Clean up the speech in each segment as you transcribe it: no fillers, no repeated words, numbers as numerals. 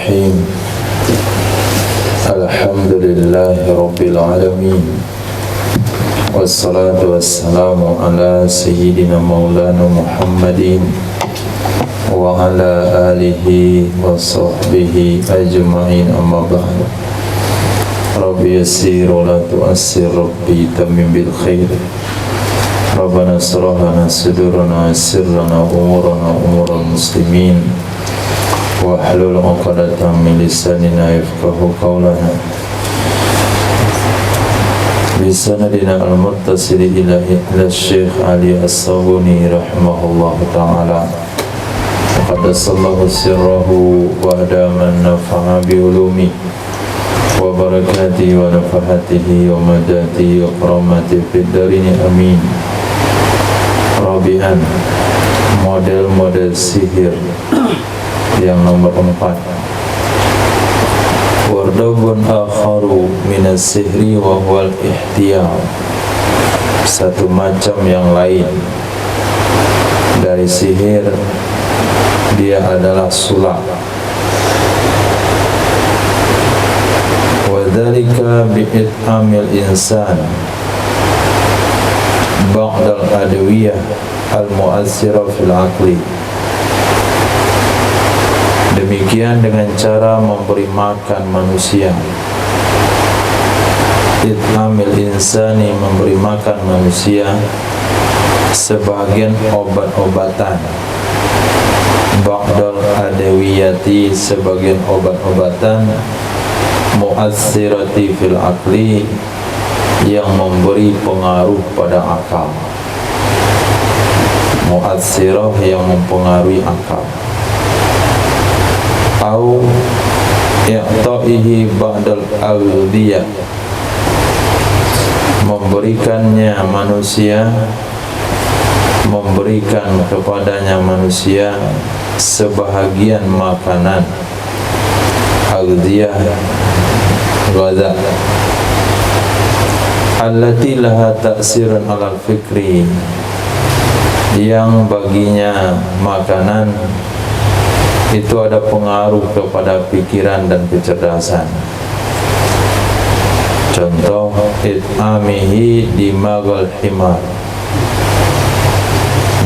Bismillahirrahmanirrahim. Alhamdulillahi Rabbil Alamin. Wassalatu wassalamu ala Sayyidina Maulana Muhammadin wa ala alihi wa sahbihi ajma'in, amma ba'du. Rabbi yassir wa la tu'assir, Rabbi tammim bil khair. Rabbana asrah lana sudurana, yassir lana umurana umural muslimin, wahlul 'uqdatam min lisanina yafqahu qawlana. Bisanadina al-muttasil ila Syekh Ali As-Sabuni rahimahullah ta'ala. Qaddasallahu sirrahu wa adaman nafa'a bi ulumi wa barakatihi wa nafahatihi wa madatihi wa karamatihi fid darini amin. Rabi'an, model-model sihir yang nomor 4. Wardabun akharu minas sihri wa huwal ihtiyal. Satu macam yang lain dari sihir, dia adalah sulap. Wa dzalika bi'it'amil insan ba'dal adwiyah al-mu'assirah fil aqli. Demikian dengan cara memberi makan manusia. It'amil insani, memberi makan manusia sebagian obat-obatan. Ba'dal adawiyati, sebagian obat-obatan. Mu'assirati fil aqli, yang memberi pengaruh pada akal. Mu'assirah, yang mempengaruhi akal. Au i'ta'ihi ba'dal awdiyah, memberikan kepadanya manusia sebahagian makanan. Awdiyah ghaza allati laha ta'sirun 'alal fikri, yang baginya makanan itu ada pengaruh kepada pikiran dan kecerdasan. Contoh, it'amihi dimagal himar,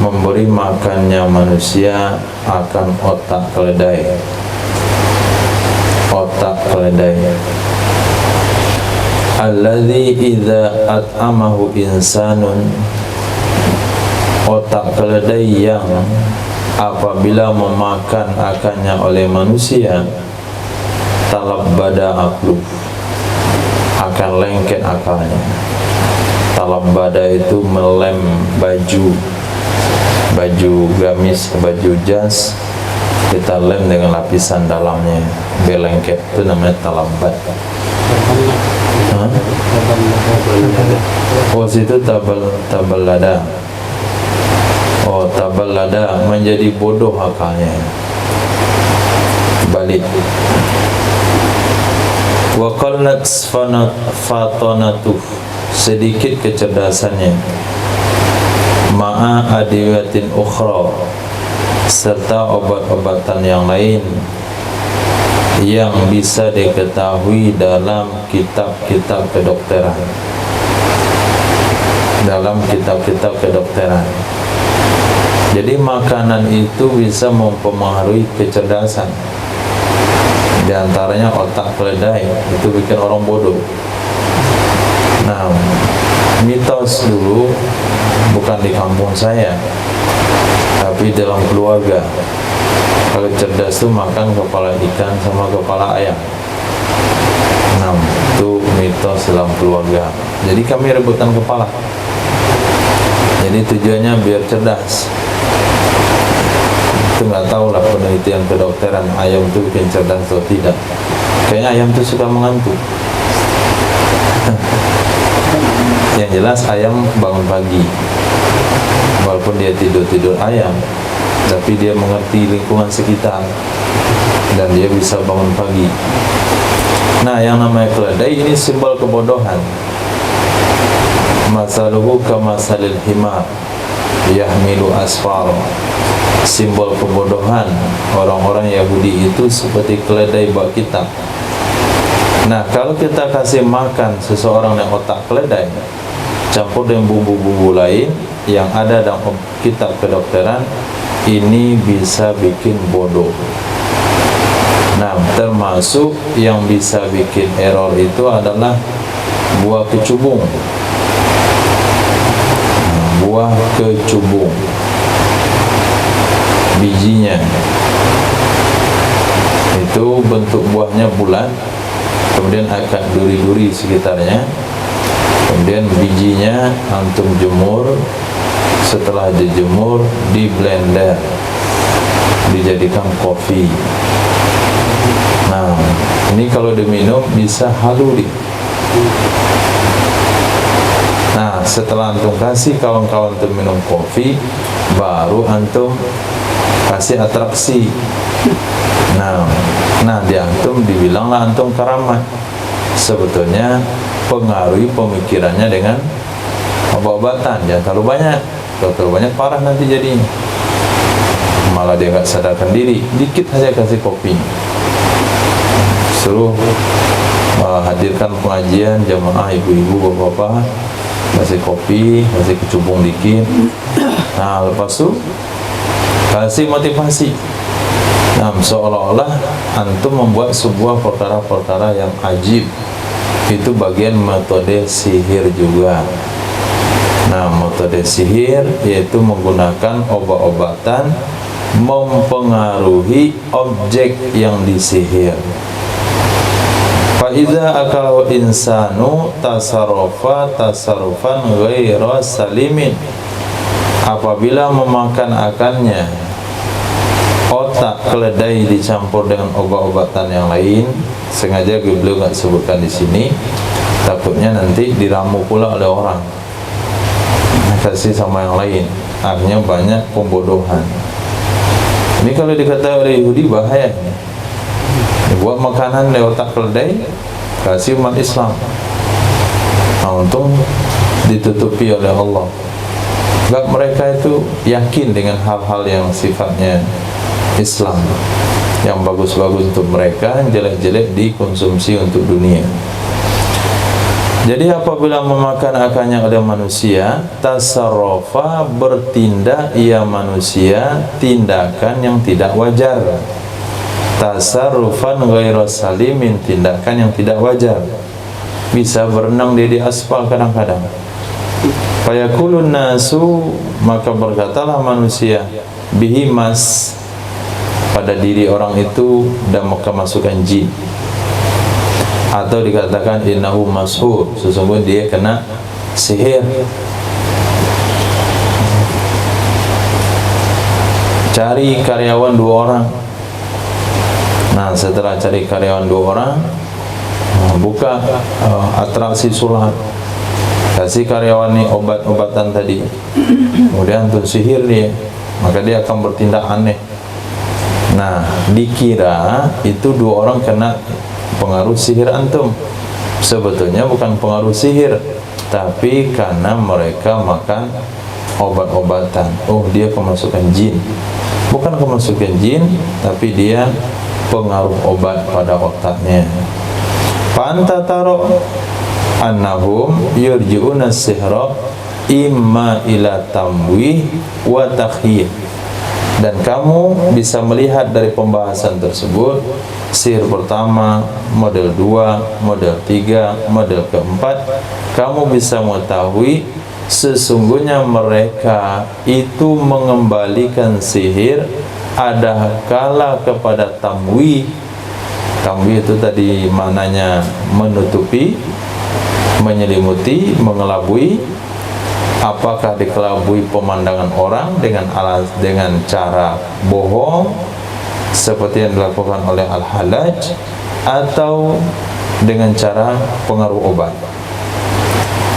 memberi makannya manusia akan otak keledai. Otak keledai. Alladzi idza at'amahu insanun, otak keledai yang apabila memakan akannya oleh manusia, talabbada aqlu, akan lengket akalnya. Talabbada itu melem baju gamis, baju jas, kita lem dengan lapisan dalamnya, belengket, itu namanya talabbat. Oh, situ taballada. Oh, taballada, menjadi bodoh akalnya, balik. Wa qallat fatanatuh, sedikit kecerdasannya. Ma'a adiwatin ukhra, serta obat-obatan yang lain yang bisa diketahui dalam kitab-kitab kedokteran. Jadi makanan itu bisa mempengaruhi kecerdasan. Di antaranya otak keledai, itu bikin orang bodoh. Nah, mitos dulu, bukan di kampung saya, tapi dalam keluarga. Kalau cerdas itu makan kepala ikan sama kepala ayam. Nah, itu mitos dalam keluarga. Jadi kami rebutan kepala. Jadi tujuannya biar cerdas. Itu nggak tahu lah penelitian kedokteran ayam itu bikin cerdas atau tidak. Kayaknya ayam itu suka mengantuk. Yang jelas ayam bangun pagi, walaupun dia tidur ayam, tapi dia mengerti lingkungan sekitar dan dia bisa bangun pagi. Nah, yang namanya keledai ini simbol kebodohan. Masaluhu kamasalil himar, yahmilu asfar, simbol kebodohan orang-orang Yahudi itu seperti keledai buat kita. Nah, kalau kita kasih makan seseorang yang otak keledai campur dengan bumbu-bumbu lain yang ada dalam kitab kedokteran, ini bisa bikin bodoh. Nah, termasuk yang bisa bikin error itu adalah buah kecubung. Buah kecubung, bijinya itu bentuk buahnya bulat, kemudian agak duri-duri sekitarnya, kemudian bijinya antum jemur, setelah dijemur di blender, dijadikan kopi. Nah, ini kalau diminum bisa halus. Nah, setelah antum kasih kawan-kawan antum minum kopi, baru antum kasih atraksi. Nah di antum dibilanglah antum karamat. Sebetulnya pengaruhi pemikirannya dengan obat-obatan, jangan terlalu banyak. Kalau terlalu banyak parah nanti jadinya. Malah dia nggak sadarkan diri. Dikit saja kasih kopi. Suruh hadirkan pengajian jamaah ibu-ibu, bapak-bapak, kasih kopi, kasih kecubung dikit. Nah, lepas itu kasih motivasi. Nah, seolah-olah antum membuat sebuah perkara-perkara yang ajib. Itu bagian metode sihir juga. Nah, metode sihir yaitu menggunakan obat-obatan mempengaruhi objek yang disihir. Faiza akalahu insanu tasarrufa tasarrufan ghaira salimin. Apabila memakan akannya otak keledai dicampur dengan obat-obatan yang lain, sengaja beliau nggak sebutkan di sini, takutnya nanti diramu pula oleh orang, kasih sama yang lain, akhirnya banyak pembodohan. Ini kalau dikatakan oleh Yahudi bahaya. Buat makanan lewat otak keledai, kasih umat Islam. Nah, untung ditutupi oleh Allah. Sebab mereka itu yakin dengan hal-hal yang sifatnya Islam, yang bagus-bagus untuk mereka, yang jelek-jelek dikonsumsi untuk dunia. Jadi apabila memakan akannya oleh manusia, tasarrufa, bertindak ia manusia tindakan yang tidak wajar. Tasarrufan ghairu salimin, tindakan yang tidak wajar. Bisa berenang dia di aspal kadang-kadang. Fayaqulun nasu, maka berkatalah manusia, bihi mas, pada diri orang itu dan maka masukkan jin. Atau dikatakan innahu mashur, sesungguhnya dia kena sihir. Cari karyawan 2 orang. Nah, setelah cari karyawan 2 orang, buka atraksi sulap, kasih karyawan ini obat-obatan tadi, kemudian untuk sihir dia, maka dia akan bertindak aneh. Nah, dikira itu 2 orang kena pengaruh sihir antum. Sebetulnya bukan pengaruh sihir, tapi karena mereka makan obat-obatan. Oh, dia kemasukan jin. Bukan kemasukan jin, tapi dia pengaruh obat pada otaknya. Fa'anta taro annahum yurji'una sihra imma ila tamwih wa takhyil. Dan kamu bisa melihat dari pembahasan tersebut, sihir pertama, model 2, model 3, model keempat, kamu bisa mengetahui sesungguhnya mereka itu mengembalikan sihir ada kala kepada tamwih. Tamwih itu tadi maknanya menutupi, menyelimuti, mengelabui. Apakah dikelabui pemandangan orang dengan cara bohong seperti yang dilakukan oleh Al-Hallaj, atau dengan cara pengaruh obat.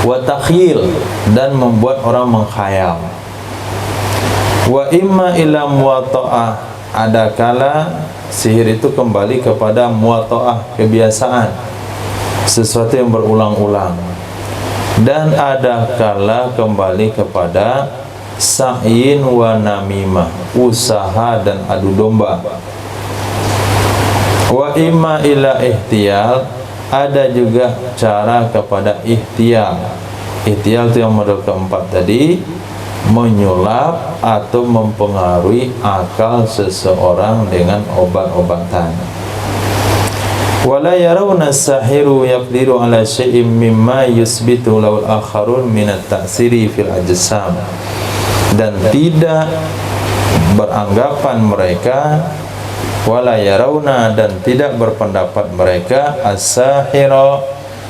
Wa takhyil, dan membuat orang mengkhayal. Wa imma ila muwata'ah, ada kala sihir itu kembali kepada muwata'ah, kebiasaan, sesuatu yang berulang-ulang. Dan ada kala kembali kepada sa'in wa namimah, usaha dan adu domba. Wa imma ila ihtiyal, ada juga cara kepada ihtiyal. Ihtiyal itu yang model keempat tadi, menyulap atau mempengaruhi akal seseorang dengan obat-obatan. Wala yarawna as-sahiru yaqdiru ala syai'in mimma yusbitu lawal akharun minat ta'siri fil ajsam, dan tidak beranggapan mereka, wala yarawna, dan tidak berpendapat mereka, as-sahira,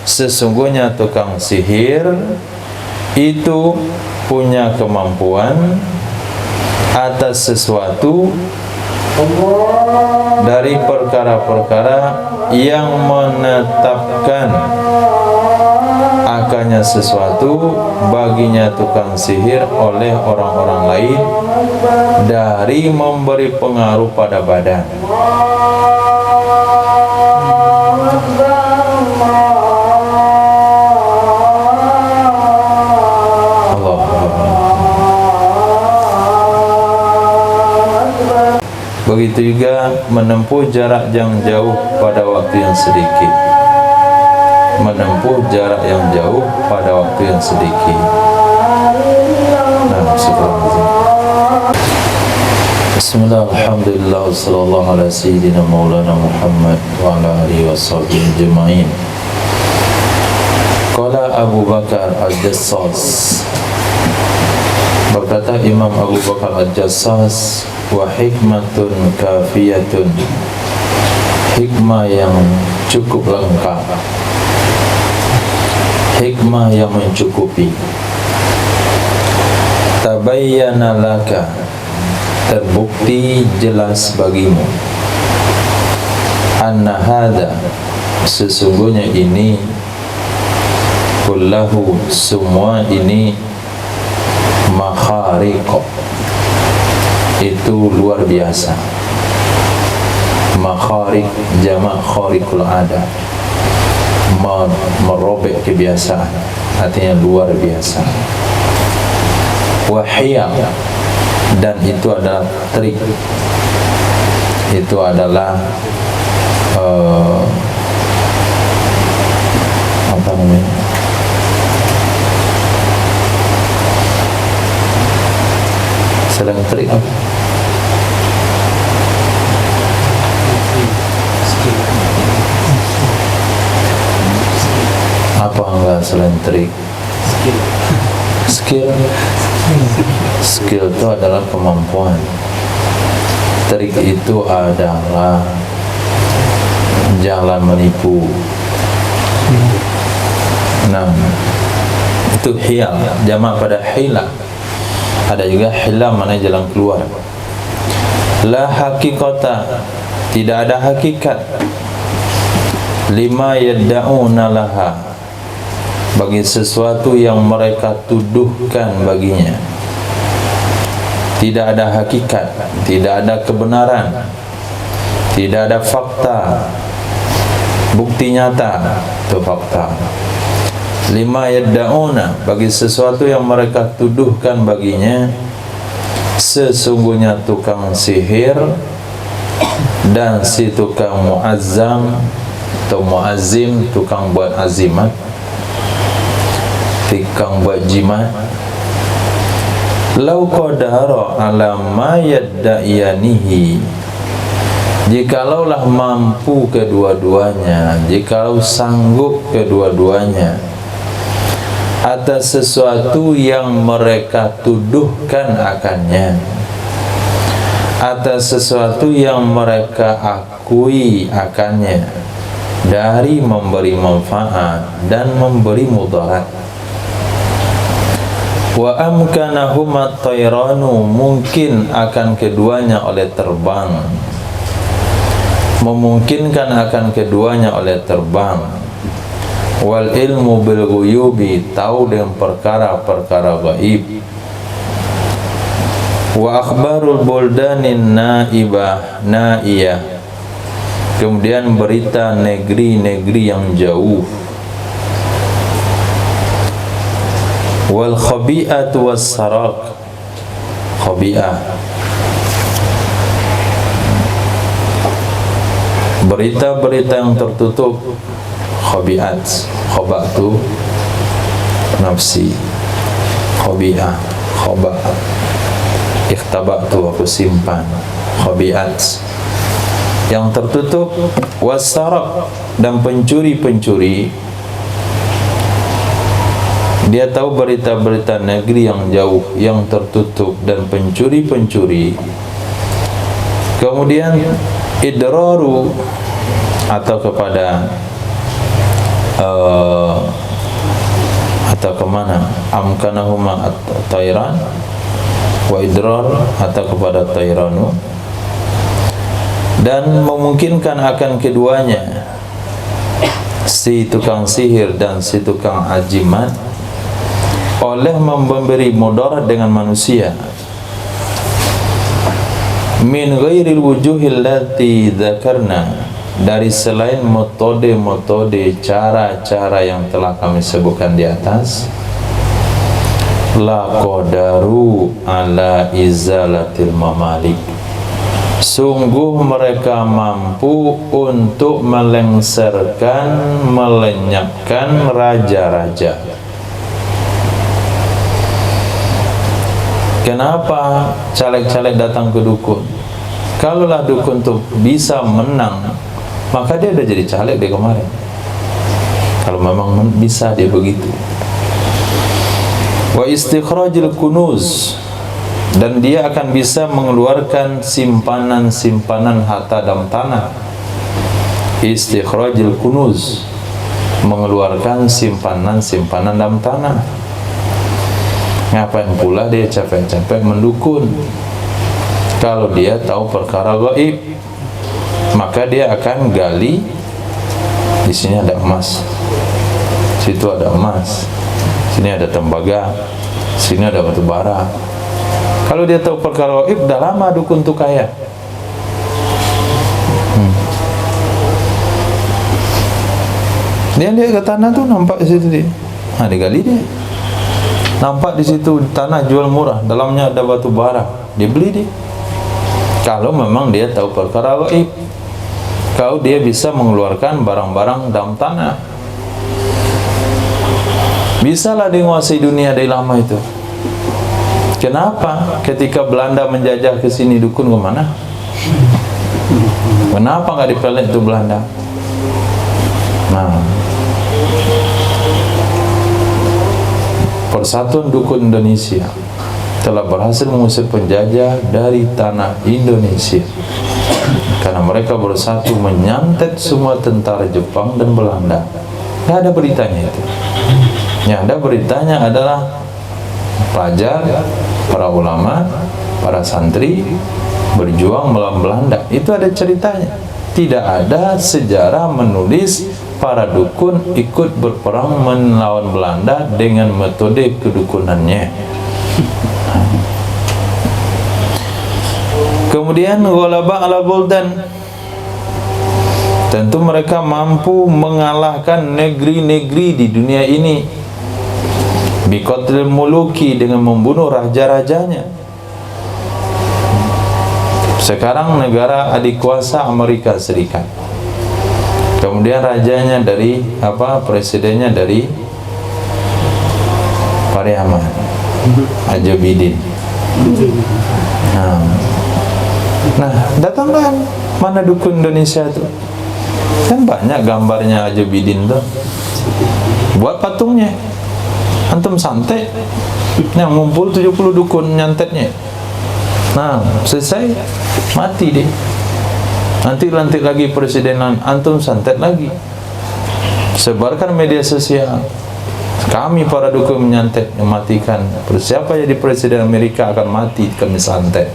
sesungguhnya tukang sihir itu punya kemampuan atas sesuatu dari perkara-perkara yang menetapkan akannya sesuatu baginya tukang sihir oleh orang-orang lain dari memberi pengaruh pada badan. Begitu juga menempuh jarak yang jauh pada waktu yang sedikit. Menempuh jarak yang jauh pada waktu yang sedikit. Nah, bismillah, alhamdulillah, sallallahu ala sayyidina maulana Muhammad wa ala alihi wa sahbihi ajma'in. Qala Abu Bakar Al-Jassas, berkata Imam Abu Bakar Al-Jassas, wa hikmatun kafiyatun, hikmah yang cukup lengkap, hikmah yang mencukupi. Tabayyana laka, terbukti jelas bagimu, anna hadha, sesungguhnya ini, kullahu, semua ini, makhariqo, itu luar biasa. Makharik jamak khariqul ada, merobek kebiasaan, artinya luar biasa. Wahiyal, dan itu adalah trik, itu adalah apa namanya, selain trik apa? Apa enggak selain trik? Skill itu adalah kemampuan. Trik itu adalah jalan menipu. Nah, itu hiyal, jamak pada hilah. Ada juga hilah, mana jalan keluar. La hakikata, tidak ada hakikat. Lima yadda'una laha, bagi sesuatu yang mereka tuduhkan baginya. Tidak ada hakikat, tidak ada kebenaran, tidak ada fakta, bukti nyata, itu fakta. Lima yadda'una, bagi sesuatu yang mereka tuduhkan baginya, sesungguhnya tukang sihir dan si tukang muazzam atau muazzim, tukang buat azimat, tukang buat jimat. Lau qadara ala ma yadda'iyanihi, jikalaulah mampu kedua-duanya, jikalau sanggup kedua-duanya atas sesuatu yang mereka tuduhkan akannya, atas sesuatu yang mereka akui akannya, dari memberi manfaat dan memberi mudarat. Wa amkanahum at-tayranu, mungkin akan keduanya oleh terbang, memungkinkan akan keduanya oleh terbang. Wal ilmu bil ghuyubi, tahu dengan perkara-perkara gaib. Wa akhbarul buldanin naibah naiyah, kemudian berita negeri-negeri yang jauh. Wal khabi'atu was sarak, khabi'ah. Berita-berita yang tertutup, khabi'at. Khaba'tu nafsi, khabi'ah, khaba'at. Ikhtaba'tu, aku simpan, khabi'at. Yang tertutup, wasaraq, dan pencuri-pencuri. Dia tahu berita-berita negeri yang jauh, yang tertutup, dan pencuri-pencuri. Kemudian idraru, atau kepada atau kemana, amkanahuma at-tairan wa idrar, atau kepada tairanu, dan memungkinkan akan keduanya, si tukang sihir dan si tukang ajimat, oleh memberi mudarat dengan manusia, min ghairil wujuhil lati dzakarna, dari selain metode-metode, cara-cara yang telah kami sebutkan di atas. La qadaru ala izalatil mamalik, sungguh mereka mampu untuk melengsarkan, melenyapkan raja-raja. Kenapa caleg-caleg datang ke dukun? Kalaulah dukun itu bisa menang, maka dia udah jadi caleg dari kemarin. Kalau memang bisa dia begitu. Wa istikhrajil kunuz, dan dia akan bisa mengeluarkan simpanan-simpanan harta dalam tanah. Istikhrajil kunuz, mengeluarkan simpanan-simpanan dalam tanah. Ngapain pula dia capek-capek mendukun? Kalau dia tahu perkara gaib, maka dia akan gali. Di sini ada emas, situ ada emas, sini ada tembaga, sini ada batu bara. Kalau dia tahu perkara gaib, dah lama dukun tu kaya. Dia lihat ke tanah tu, nampak di situ dia. Dia gali dia. Nampak di situ tanah jual murah, dalamnya ada batu bara, dia beli dia. Kalau memang dia tahu perkara gaib, kalau dia bisa mengeluarkan barang-barang dalam tanah, bisalah dia menguasai dunia dari lama itu. Kenapa ketika Belanda menjajah ke sini dukun ke mana? Kenapa nggak dipelet itu Belanda? Nah, Persatuan Dukun Indonesia telah berhasil mengusir penjajah dari tanah Indonesia karena mereka bersatu menyantet semua tentara Jepang dan Belanda. Tidak ada beritanya itu. Yang ada beritanya adalah pelajar, para ulama, para santri berjuang melawan Belanda. Itu ada ceritanya. Tidak ada sejarah menulis para dukun ikut berperang melawan Belanda dengan metode kedukunannya. Kemudian ghalaba ala buldan, tentu mereka mampu mengalahkan negeri-negeri di dunia ini. Biqatlil muluki, dengan membunuh raja-rajanya. Sekarang negara adik kuasa Amerika Serikat. Kemudian rajanya dari presidennya dari Pariaman, Ajabidin. Nah, datanglah mana dukun Indonesia itu? Kan banyak gambarnya Ajabidin tuh. Buat patungnya. Antum santet. Yang ngumpul 70 dukun nyantetnya. Nah, selesai mati deh. Nanti lantik lagi presidenan, antum santet lagi. Sebarkan media sosial. Kami para dukun menyantet, mematikan. Siapa jadi presiden Amerika akan mati, kami santet.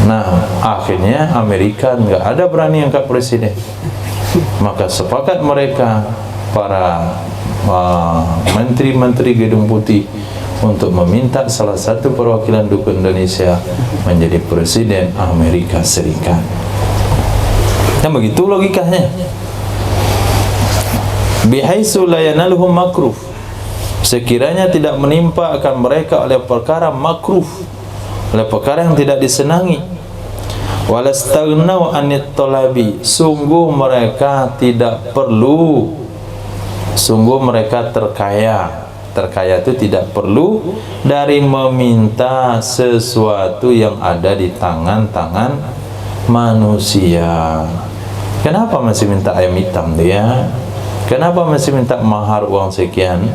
Nah, akhirnya Amerika nggak ada berani angkat presiden. Maka sepakat mereka, para menteri-menteri Gedung Putih, untuk meminta salah satu perwakilan dukun Indonesia menjadi presiden Amerika Serikat. Yang begitu logikanya. Bihaitsu la yanaluhum makruh, sekiranya tidak menimpa akan mereka oleh perkara makruh, oleh perkara yang tidak disenangi. Walastaghnau anit talabi, sungguh mereka tidak perlu, sungguh mereka terkaya. Terkaya itu tidak perlu dari meminta sesuatu yang ada di tangan-tangan manusia. Kenapa masih minta ayam hitam dia? Kenapa masih minta mahar uang sekian?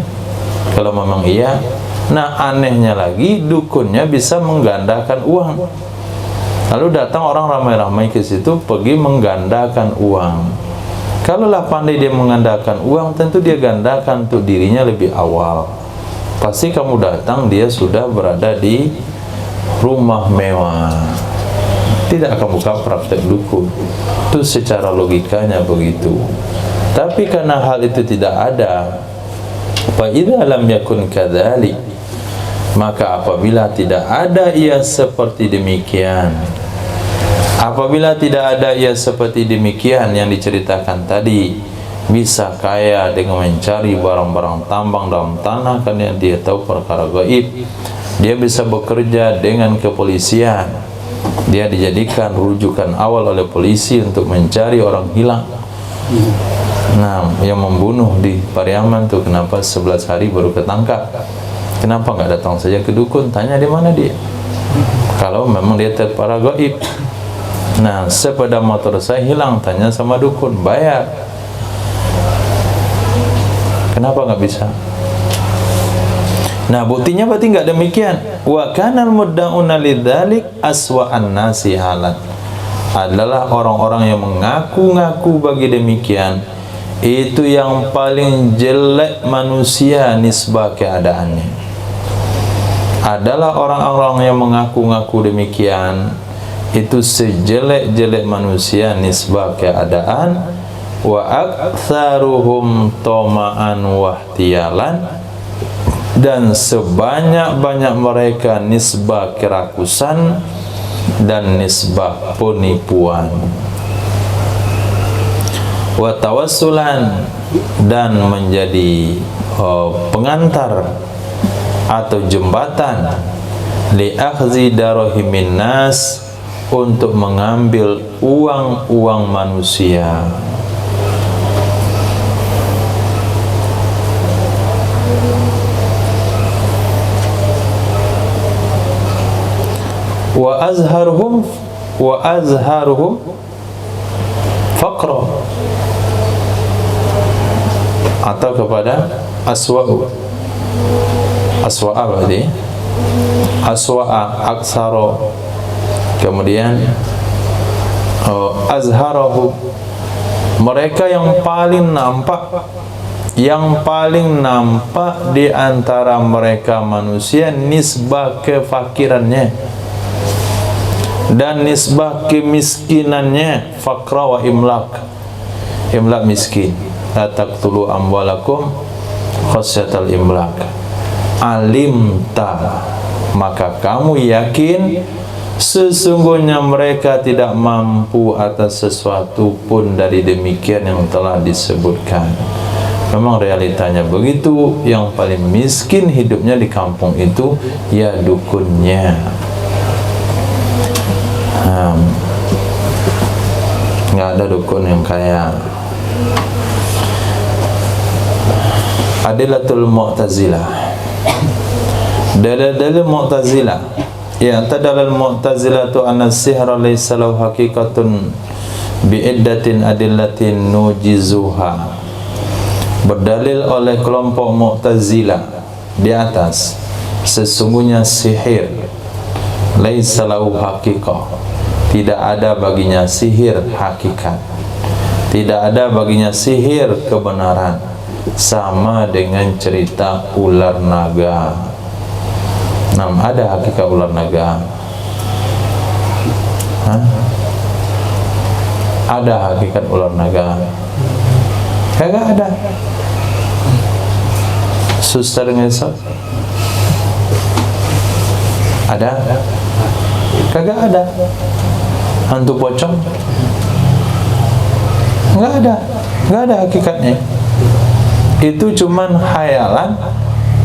Kalau memang iya. Nah, anehnya lagi, dukunnya bisa menggandakan uang. Lalu datang orang ramai-ramai ke situ, pergi menggandakan uang. Kalaulah pandai dia menggandakan uang, tentu dia gandakan untuk dirinya lebih awal. Pasti kamu datang, dia sudah berada di rumah mewah. Tidak akan buka praktek dukun. Itu secara logikanya begitu. Tapi karena hal itu tidak ada, fa idza lam yakun kadzalik, maka apabila tidak ada ia seperti demikian, apabila tidak ada ia seperti demikian yang diceritakan tadi, bisa kaya dengan mencari barang-barang tambang dalam tanah karena dia tahu perkara gaib, dia bisa bekerja dengan kepolisian, dia dijadikan rujukan awal oleh polisi untuk mencari orang hilang. Nah, yang membunuh di Pariaman tuh kenapa 11 hari baru ketangkap? Kenapa nggak datang saja ke dukun? Tanya di mana dia. Kalau memang dia terpara gaib. Nah, sepeda motor saya hilang, tanya sama dukun, bayar. Kenapa nggak bisa? Nah, buktinya berarti nggak demikian. Wa kanal mudda'una lidzalik aswa'an nasi halan. Adalah orang-orang yang mengaku-ngaku bagi demikian, itu yang paling jelek manusia nisbah keadaannya. Adalah orang-orang yang mengaku-ngaku demikian, itu sejelek-jelek manusia nisbah keadaan. Wa aktsaruhum tama'an wahtiyalan, dan sebanyak-banyak mereka nisbah kerakusan dan nisbah penipuan. Wa tawassulan, dan menjadi pengantar atau jembatan li akhzi darahimin nas, untuk mengambil uang-uang manusia. Wa azharuhum faqra, atau kepada aswa'a berarti aswa'a aksaro, kemudian azharahu, mereka yang paling nampak di antara mereka manusia nisbah kefakirannya dan nisbah kemiskinannya. Faqra wa imlak, imlak miskin. La taqtulu amwalakum khasyatal imlak. Alimta, maka kamu yakin sesungguhnya mereka tidak mampu atas sesuatu pun dari demikian yang telah disebutkan. Memang realitanya begitu. Yang paling miskin hidupnya di kampung itu ya dukunnya. Nggak ada dukun yang kaya. Adilatul Mu'tazilah, dalil Mu'tazilah, ya tadalal Mu'tazilah tu anna sihra laysa lahu haqiqatun bi'iddatin adillatin nujizuha. Berdalil oleh kelompok Mu'tazilah di atas, sesungguhnya sihir laysa lahu haqiqah, tidak ada baginya sihir hakikat, tidak ada baginya sihir kebenaran, sama dengan cerita ular naga. Nah, ada hakikat ular naga? Ada hakikat ular naga? Kagak ada. Suster ngesot ada? Kagak ada. Hantu pocong? Nggak ada hakikatnya. Itu cuman khayalan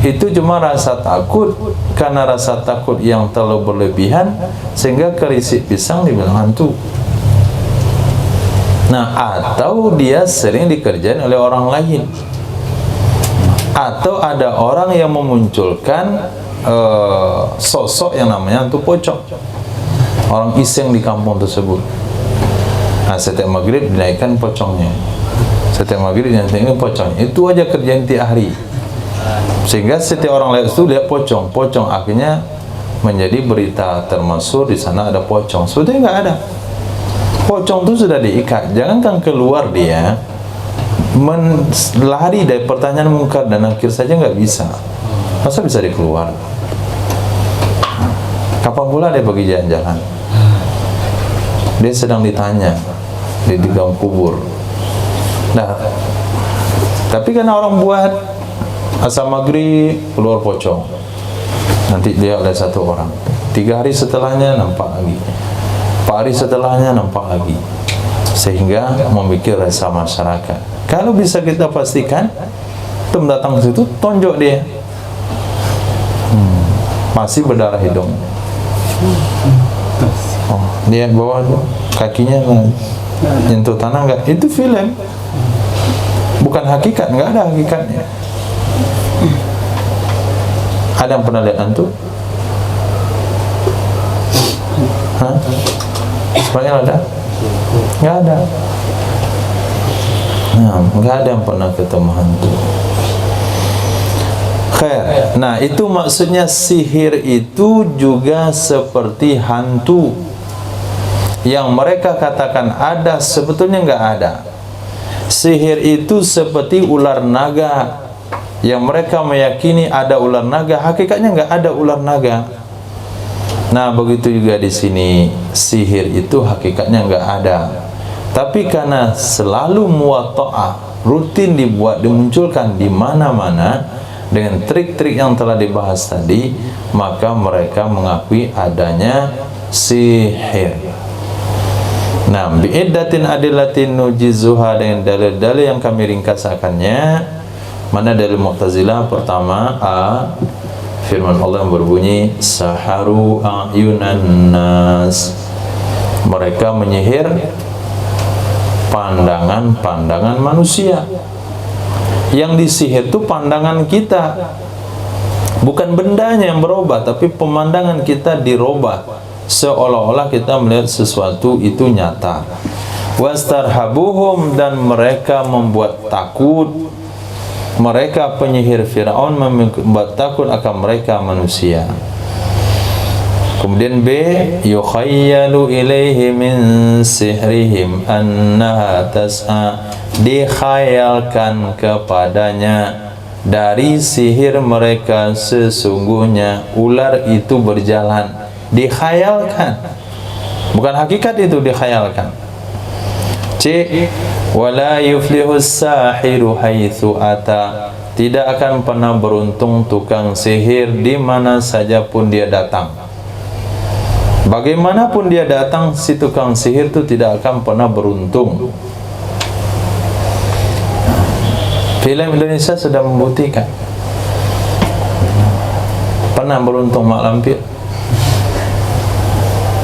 Itu cuma rasa takut, karena rasa takut yang terlalu berlebihan sehingga kerisik pisang dibilang hantu. Nah, atau dia sering dikerjain oleh orang lain, atau ada orang yang memunculkan sosok yang namanya hantu pocong, orang iseng di kampung tersebut. Nah, setiap maghrib dinaikkan pocongnya, setiap maghrib dinaikkan pocongnya. Itu aja kerjaan tiap hari, sehingga setiap orang lihat itu lihat pocong. Akhirnya menjadi berita termasyhur, di sana ada pocong. Sebetulnya nggak ada. Pocong itu sudah diikat. Jangankan keluar dia lari dari pertanyaan mungkar dan nakir saja nggak bisa. Masa bisa dikeluar? Kapan pula dia pergi jalan-jalan? Dia sedang ditanya di dalam kubur. Nah, tapi karena orang buat asal maghrib keluar pocong, nanti dia oleh satu orang, 3 hari setelahnya nampak lagi, 4 hari setelahnya nampak lagi, sehingga membuat rasa masyarakat. Kalau bisa kita pastikan, itu datang ke situ, tonjok dia, masih berdarah hidung. Oh, dia bawa kakinya nyentuh tanah enggak? Itu film, bukan hakikat, enggak ada hakikatnya. Ada yang pernah lihat hantu? Hah? Sebenarnya ada? Enggak ada. Nah, enggak ada yang pernah ketemu hantu. Khair. Nah, itu maksudnya sihir itu juga seperti hantu. Yang mereka katakan ada, sebetulnya enggak ada. Sihir itu seperti ular naga. Yang mereka meyakini ada ular naga, hakikatnya enggak ada ular naga. Nah, begitu juga di sini, sihir itu hakikatnya enggak ada. Tapi karena selalu muwatta'ah, rutin dibuat, dimunculkan di mana-mana dengan trik-trik yang telah dibahas tadi, maka mereka mengakui adanya sihir. Nah, bi'iddatin adillatin nujizuha, dengan dalil-dalil yang kami ringkasakannya. Mana dalil Mu'tazilah? Pertama, firman Allah yang berbunyi saharu a'yunan nas, mereka menyihir pandangan-pandangan manusia. Yang disihir itu pandangan kita, bukan bendanya yang berubah, tapi pemandangan kita dirubah, seolah-olah kita melihat sesuatu itu nyata. Wastarhabuhum, dan mereka membuat takut. Mereka penyihir Fir'aun membuat takut akan mereka manusia. Kemudian B, yukhayyalu ilaihi min sihrihim annaha tas'a, dikhayalkan kepadanya dari sihir mereka sesungguhnya ular itu berjalan. Dikhayalkan, bukan hakikat, itu dikhayalkan. C, wala yuflihus sahiru haitsu ata, tidak akan pernah beruntung tukang sihir di mana saja pun dia datang. Bagaimanapun dia datang, si tukang sihir itu tidak akan pernah beruntung. Film Indonesia sudah membuktikan. Pernah beruntung mak lampir?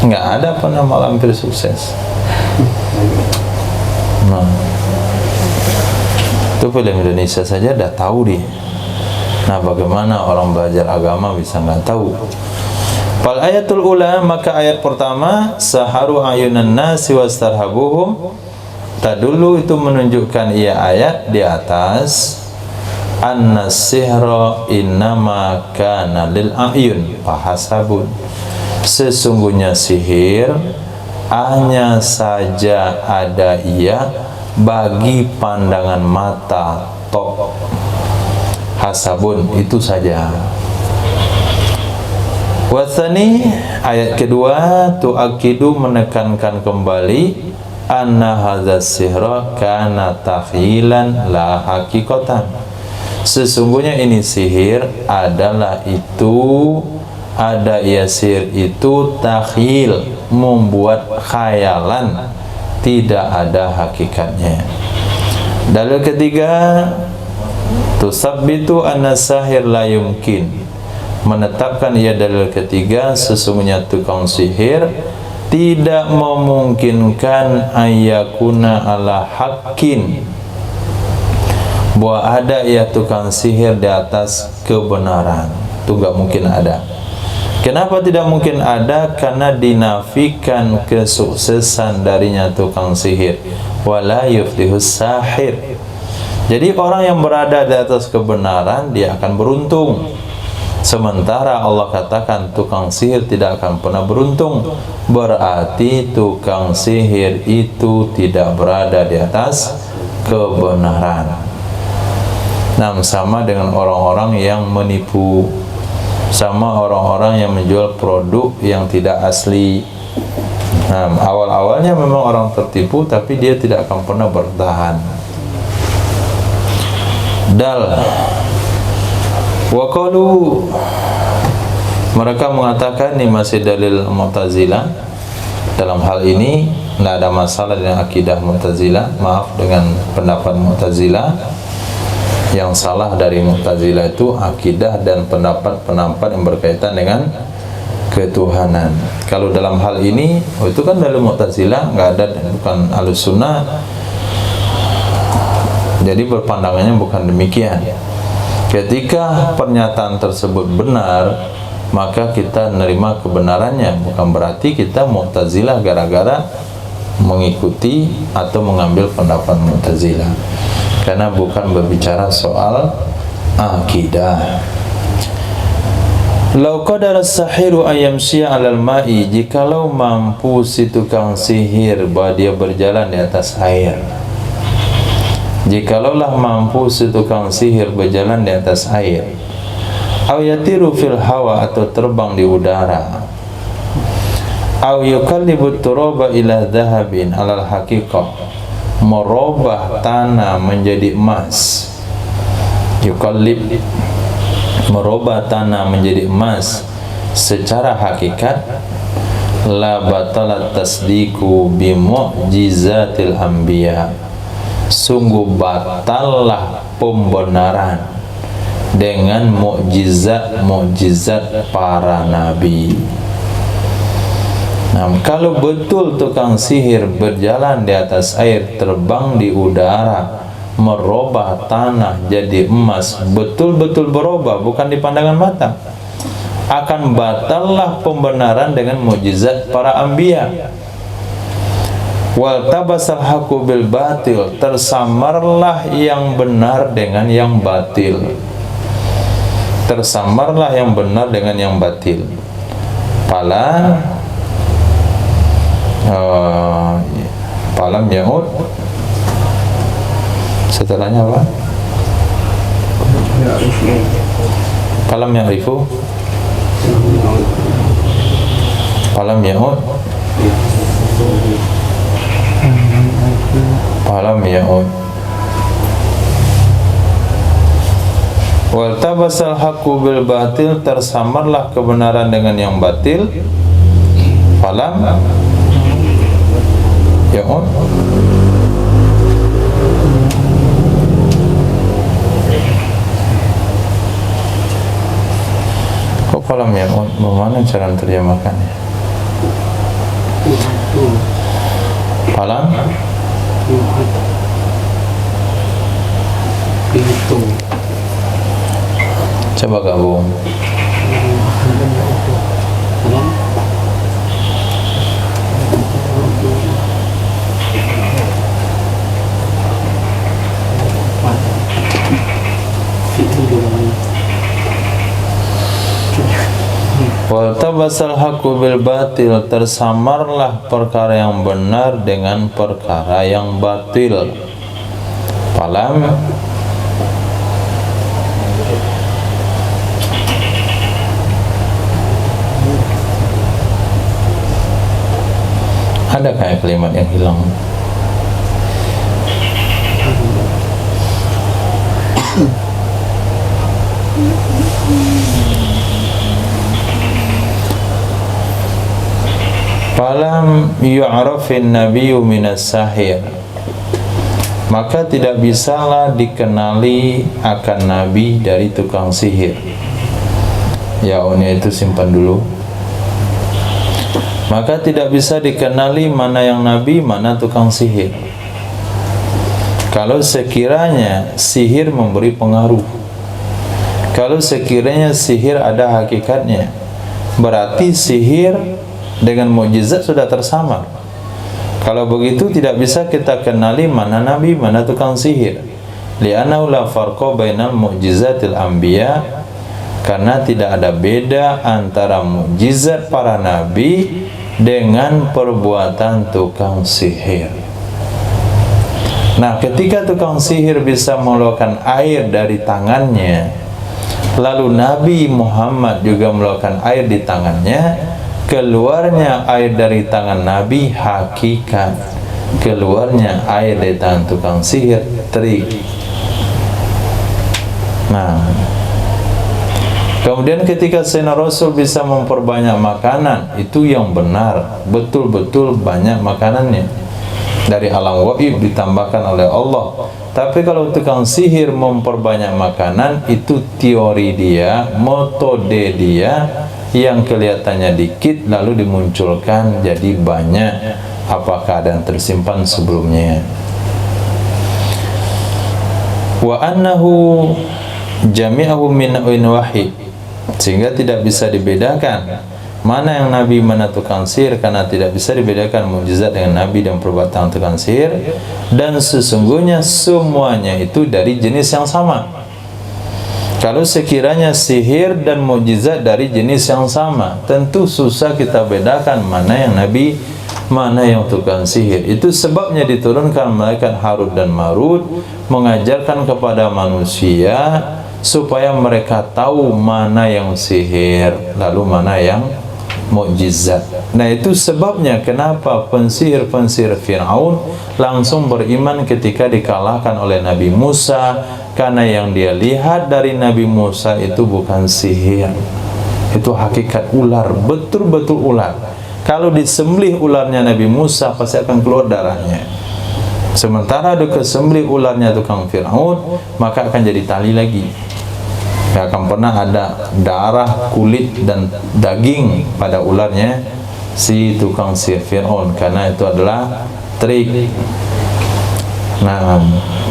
Enggak ada pernah mak lampir sukses. Nah, itu film Indonesia saja dah tahu dia. Nah, bagaimana orang belajar agama bisa nggak tahu? Fal ayatul ula, maka ayat pertama saharu ayunan nasi wastarhabuhum, tadulu itu menunjukkan ia ayat di atas anna sihra innama kana lil ayun fahasabun, sesungguhnya sihir hanya saja ada ia bagi pandangan mata tok. Hasabun, itu saja. Wathani, ayat kedua, tu'akidu, menekankan kembali anna hadza sihra kana takhilan la hakikatan, sesungguhnya ini sihir adalah itu, ada ia sihir itu takhil, membuat khayalan, tidak ada hakikatnya. Dalil ketiga, Tusabbitu anna sahir la yumkin, menetapkan ia dalil ketiga, sesungguhnya tukang sihir tidak memungkinkan ayakuna ala haqqin, bahwa ada ya tukang sihir di atas kebenaran. Itu gak mungkin ada. Kenapa tidak mungkin ada? Karena dinafikan kesuksesan darinya tukang sihir. Wala yuflihus sahir. Jadi orang yang berada di atas kebenaran, dia akan beruntung. Sementara Allah katakan tukang sihir tidak akan pernah beruntung, berarti tukang sihir itu tidak berada di atas kebenaran. Nah, sama dengan orang-orang yang menipu, sama orang-orang yang menjual produk yang tidak asli. Nah, awal-awalnya memang orang tertipu, tapi dia tidak akan pernah bertahan. Waqalu, mereka mengatakan ini masih dalil Mu'tazilah. Dalam hal ini tidak ada masalah dengan akidah Mu'tazilah. Maaf, dengan pendapat Mu'tazilah. Yang salah dari Mu'tazilah itu akidah dan pendapat-pendapat yang berkaitan dengan ketuhanan. Kalau dalam hal ini, itu kan dalil Mu'tazilah, nggak ada, bukan Ahlussunnah. Jadi berpandangannya bukan demikian. Ketika pernyataan tersebut benar, maka kita menerima kebenarannya. Bukan berarti kita Mu'tazilah gara-gara mengikuti atau mengambil pendapat Mu'tazilah, karena bukan berbicara soal akidah. Lau qadara as-sahiru ayyamshiya 'alal ma'i, jikalau mampu si tukang sihir bahwa dia berjalan di atas air. Jikalaulah mampu si tukang sihir berjalan di atas air, aw yatiru fil hawa, atau terbang di udara, aw yukallibu turaba ila dhahabin alal haqiqah, merubah tanah menjadi emas. Yukallib, merubah tanah menjadi emas secara hakikat. La batalat tasdiku bi mu'jizatil anbiya, sungguh batallah pembenaran dengan mukjizat-mukjizat para nabi. Nah, kalau betul tukang sihir berjalan di atas air, terbang di udara, merubah tanah jadi emas, betul-betul berubah, bukan di pandangan mata, akan batallah pembenaran dengan mukjizat para anbiya. Wal tabasal haqqu bil batil, tersamarlah yang benar dengan yang batil. Tersamarlah yang benar dengan yang batil. Palam ya'ud. Setelahnya apa? Palam ya'rifu. Palam ya'ud. Palam ya'ud. Wal tabasal haqqu bil batil, tersamarlah kebenaran dengan yang batil. Palam ya'ud. Kok palam ya'ud? Bagaimana cara terjemahkannya? Palam pintu. Coba gabung. Wal tabasal haqqu bil batil, tersamarlah perkara yang benar dengan perkara yang batil. Palam ada kayak kalimat yang hilang. Falam yu'rafin nabiyyu minas sahir, maka tidak bisalah dikenali akan Nabi dari tukang sihir. Ya-nya itu simpan dulu. Maka tidak bisa dikenali mana yang Nabi, mana tukang sihir. Kalau sekiranya sihir memberi pengaruh, kalau sekiranya sihir ada hakikatnya, berarti sihir dengan mukjizat sudah tersamar. Kalau begitu tidak bisa kita kenali mana Nabi, mana tukang sihir. Li'annahu la farqa bainal mu'jizatil anbiya, karena tidak ada beda antara mukjizat para nabi dengan perbuatan tukang sihir. Nah, ketika tukang sihir bisa mengeluarkan air dari tangannya, lalu Nabi Muhammad juga mengeluarkan air di tangannya, keluarnya air dari tangan Nabi hakikat, keluarnya air dari tangan tukang sihir trik. Nah, kemudian ketika Sayyidina Rasul bisa memperbanyak makanan, itu yang benar, betul-betul banyak makanannya dari alam gaib ditambahkan oleh Allah. Tapi kalau tukang sihir memperbanyak makanan, itu teori dia, metode dia yang kelihatannya dikit lalu dimunculkan jadi banyak apa keadaan tersimpan sebelumnya. Wa annahu jami'ahu min wahid, sehingga tidak bisa dibedakan mana yang Nabi, mana tukang sihir, karena tidak bisa dibedakan mukjizat dengan Nabi dan perbuatan tukang sihir, dan sesungguhnya semuanya itu dari jenis yang sama. Kalau sekiranya sihir dan mukjizat dari jenis yang sama, tentu susah kita bedakan mana yang Nabi, mana yang tukang sihir. Itu sebabnya diturunkan malaikat Harut dan Marut mengajarkan kepada manusia supaya mereka tahu mana yang sihir lalu mana yang mukjizat. Nah, itu sebabnya kenapa pensihir-pensihir Fir'aun langsung beriman ketika dikalahkan oleh Nabi Musa, karena yang dia lihat dari Nabi Musa itu bukan sihir, itu hakikat ular, betul-betul ular. Kalau disembelih ularnya Nabi Musa pasti akan keluar darahnya. Sementara ada kesembelih ularnya tukang Fir'aun, maka akan jadi tali lagi. Tidak akan pernah ada darah, kulit dan daging pada ularnya si tukang sihir Fir'aun, karena itu adalah trik. Nah,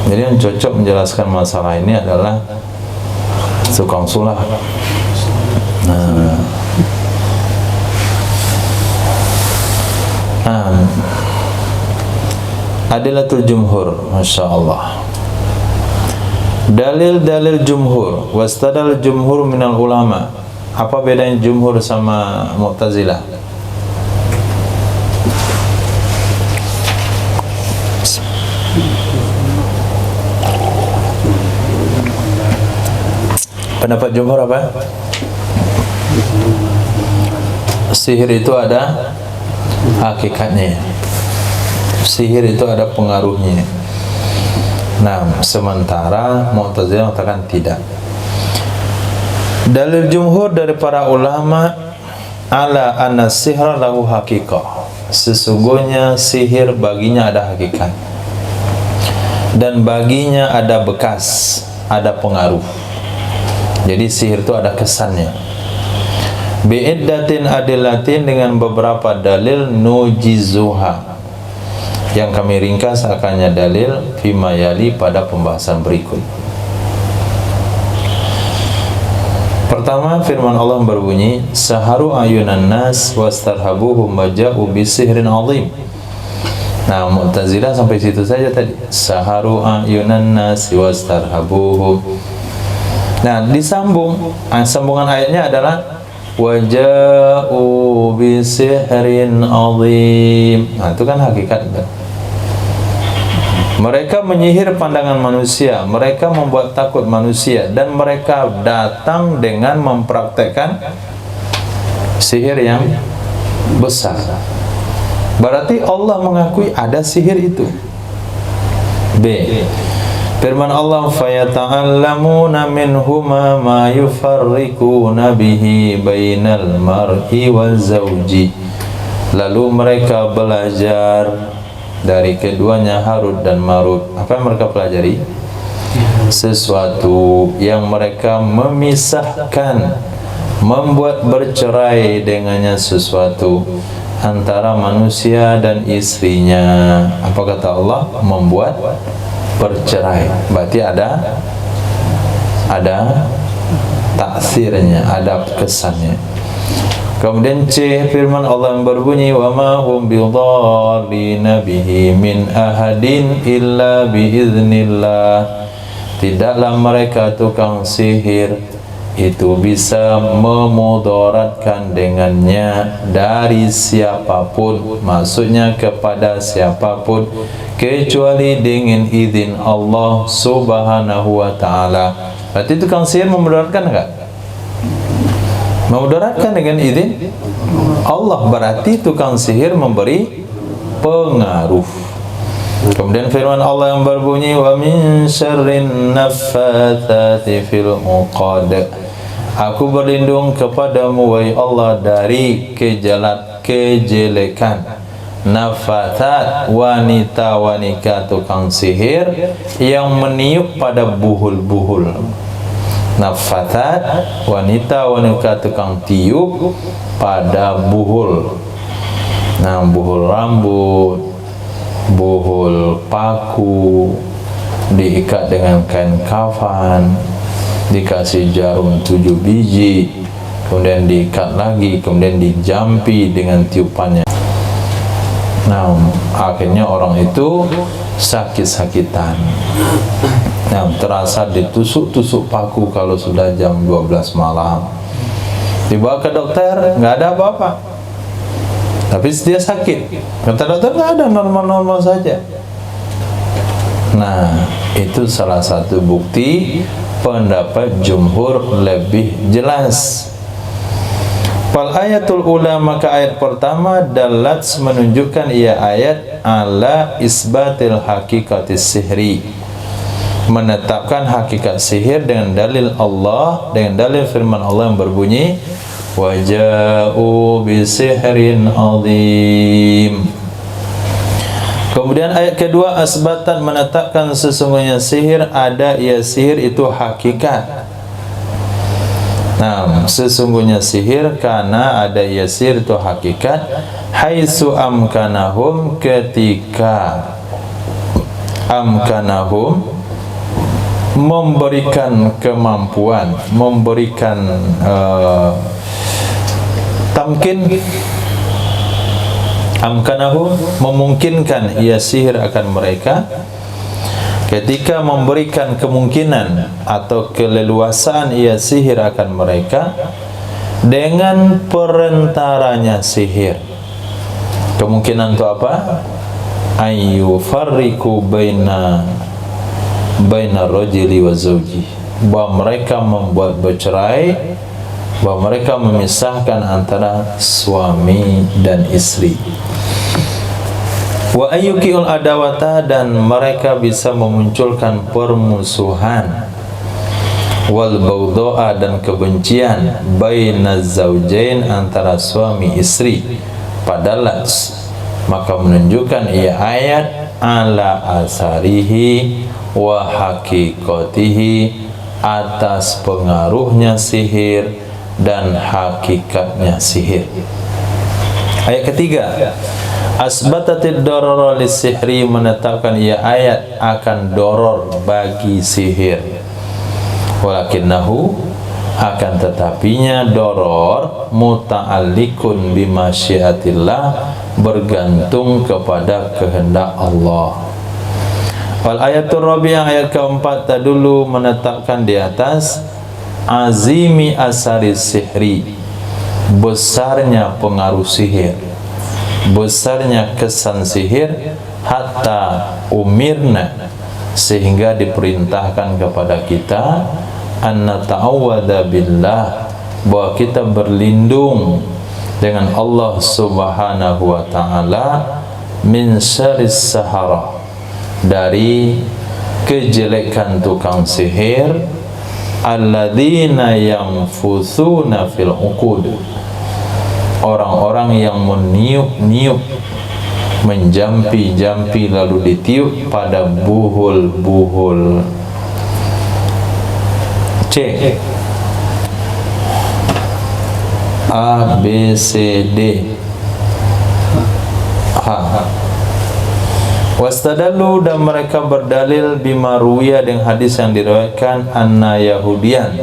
jadi yang cocok menjelaskan masalah ini adalah tukang sulap. Adilatul jumhur, Masya Allah. Dalil-dalil jumhur, wastadal jumhur minal ulama. Apa bedanya jumhur sama Mu'tazilah? Pendapat jumhur apa? Sihir itu ada hakikatnya. Sihir itu ada pengaruhnya. Nah, sementara Mu'tazilah mengatakan tidak. Dalil jumhur dari para ulama ala anna sihra lahu haqiqah. Sesungguhnya sihir baginya ada hakikat, dan baginya ada bekas, ada pengaruh. Jadi sihir itu ada kesannya. Bi'iddatin adillatin, dengan beberapa dalil nujizuha, yang kami ringkas akannya dalil fima yali pada pembahasan berikut. Pertama, firman Allah berbunyi, saharu ayunan nas wastarhabuhum maja'u bisihrin azim. Nah, Mu'tazilah sampai situ saja tadi. Saharu ayunan nas wastarhabuhum. Nah, disambung, sambungan ayatnya adalah waja'u bisihrin azim. Nah, itu kan hakikat. Mereka menyihir pandangan manusia, mereka membuat takut manusia, dan mereka datang dengan mempraktekkan sihir yang besar. Berarti Allah mengakui ada sihir itu. B. Firman Allah, fayata'allamuna minhuma ma yufarriquna bihi bainal mar'i wal zawji. Lalu mereka belajar dari keduanya Harut dan Marut. Apa yang mereka pelajari? Sesuatu yang mereka memisahkan, membuat bercerai dengannya sesuatu antara manusia dan istrinya. Apa kata Allah? Membuat bercerai. Berarti ada taksirnya, ada kesannya. Kemudian C, firman Allah yang berbunyi, wa ma hum bidharrina bihi min ahadin illa biiznillah. Tidaklah mereka tukang sihir itu bisa memudaratkan dengannya dari siapapun, maksudnya kepada siapapun, kecuali dengan izin Allah Subhanahu wa ta'ala. Berarti tukang sihir memudaratkan enggak? Memudaratkan dengan izin Allah. Berarti tukang sihir memberi pengaruh. Kemudian firman Allah yang berbunyi, wa min syarrin naffatsati fil uqad. Aku berlindung kepadamu wahai Allah dari kejelekan nafathat, wanita-wanita tukang sihir yang meniup pada buhul-buhul. Nafathat, wanita-wanita tukang tiup pada buhul. Nah, buhul rambut, buhul paku, diikat dengan kain kafan, dikasih jarum 7 biji, kemudian diikat lagi, kemudian dijampi dengan tiupannya. Nah, akhirnya orang itu sakit-sakitan. Nah, terasa ditusuk-tusuk paku kalau sudah jam 12 malam. Dibawa ke dokter, nggak ada apa-apa, tapi dia sakit. Kata dokter, nggak ada, normal-normal saja. Nah, itu salah satu bukti pendapat jumhur lebih jelas. Fal ayatul ula, maka ayat pertama dalat menunjukkan ia ayat ala isbatil hakikatis sihri, menetapkan hakikat sihir dengan dalil Allah, dengan dalil firman Allah yang berbunyi, waja'u bisihrin azim. Kemudian ayat kedua, asbatan, menetapkan sesungguhnya sihir ada, ia sihir itu hakikat. Nah, sesungguhnya sihir karena ada, ia sihir itu hakikat, haitsu amkanahum, ketika amkanahum memberikan kemampuan, memberikan tamkin, amkanahu memungkinkan ia sihir akan mereka, ketika memberikan kemungkinan atau keleluasaan ia sihir akan mereka dengan perentaranya sihir. Kemungkinan itu apa? Ayu farriku baina rajuli wa zawji, bahwa mereka membuat bercerai, bahwa mereka memisahkan antara suami dan istri. Wa ayyukiul adawata, dan mereka bisa memunculkan permusuhan, wal bawdoa, dan kebencian, bainaz zaujain, antara suami istri. Padahal maka menunjukkan ia ayat ala asarihi wa haqiqatihi, atas pengaruhnya sihir dan hakikatnya sihir. Ayat ketiga, asbatatid darara lisihri, menetapkan ia ayat akan doror bagi sihir. Walakinnahu, akan tetapinya doror muta'allikun bimasyiatillah, bergantung kepada kehendak Allah. Wal ayatul rabi'ah, ayat keempat, tadulu, menetapkan di atas azimi asari sihri, besarnya pengaruh sihir, besarnya kesan sihir, hatta umirna, sehingga diperintahkan kepada kita anna ta'awwadha billah, bahwa kita berlindung dengan Allah Subhanahu wa ta'ala, min syarris sahara, dari kejelekan tukang sihir, alladzina yanfuthuna fil uqud, orang-orang yang meniup-niup, menjampi-jampi lalu ditiup pada buhul-buhul. C. A, B, C, D. H. Wastadallu, dan mereka berdalil bima ruwiya dengan hadis yang diriwayatkan anna Yahudian,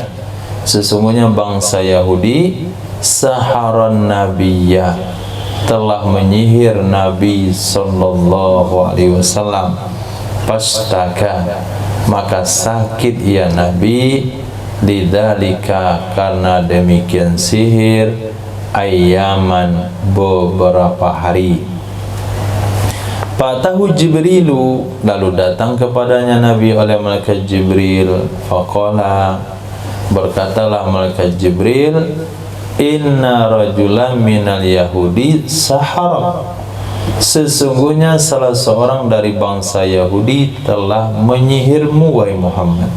sesungguhnya bangsa Yahudi saharan nabiyya, telah menyihir Nabi sallallahu alaihi wasallam. Pastaka, maka sakit ia Nabi, lidzalika, karena demikian sihir, ayaman, beberapa hari. Fatahu Jibrilu, lalu datang kepadanya Nabi oleh malaikat Jibril. Faqala, berkatalah malaikat Jibril, inna rajulan minal yahudi sahara, sesungguhnya salah seorang dari bangsa Yahudi telah menyihirmu wahai Muhammad.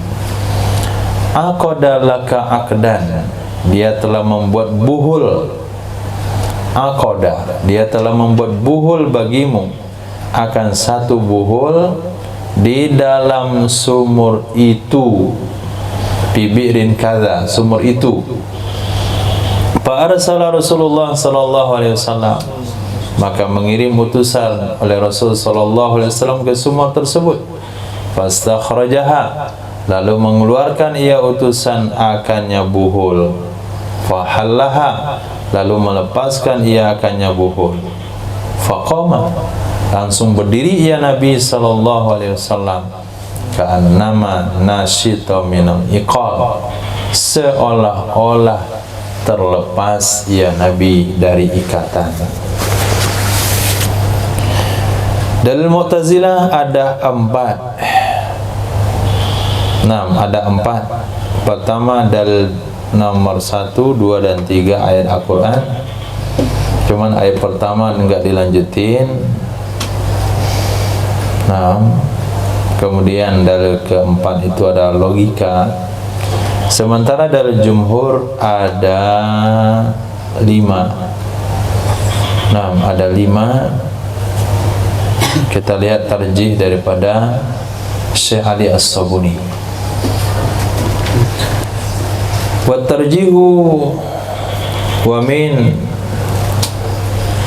Aqada laka aqdan, dia telah membuat buhul. Aqada, dia telah membuat buhul bagimu, akan satu buhul di dalam sumur itu, bibirin kaza, sumur itu. Fa'arsala Rasulullah sallallahu alaihi wasallam, maka mengirim utusan oleh Rasul sallallahu alaihi wasallam ke sumur tersebut. Fastakhrajaha, lalu mengeluarkan ia utusan akannya buhul. Fahallaha, lalu melepaskan ia akannya buhul. Faqama, langsung berdiri ia Nabi sallallahu alaihi wasallam, ka'annama nasyita minal iqal, seolah-olah terlepas ia Nabi dari ikatan. Dalil Mu'tazilah ada 4. Ada 4. Pertama dalil nomor 1, 2 dan 3 ayat Al-Quran. Cuman ayat pertama enggak dilanjutin. Kemudian dalil keempat itu ada logika. Sementara dalil jumhur ada 5. Ada 5. Kita lihat tarjih daripada Syekh Ali As-Sabuni. Wa tarjihu wa min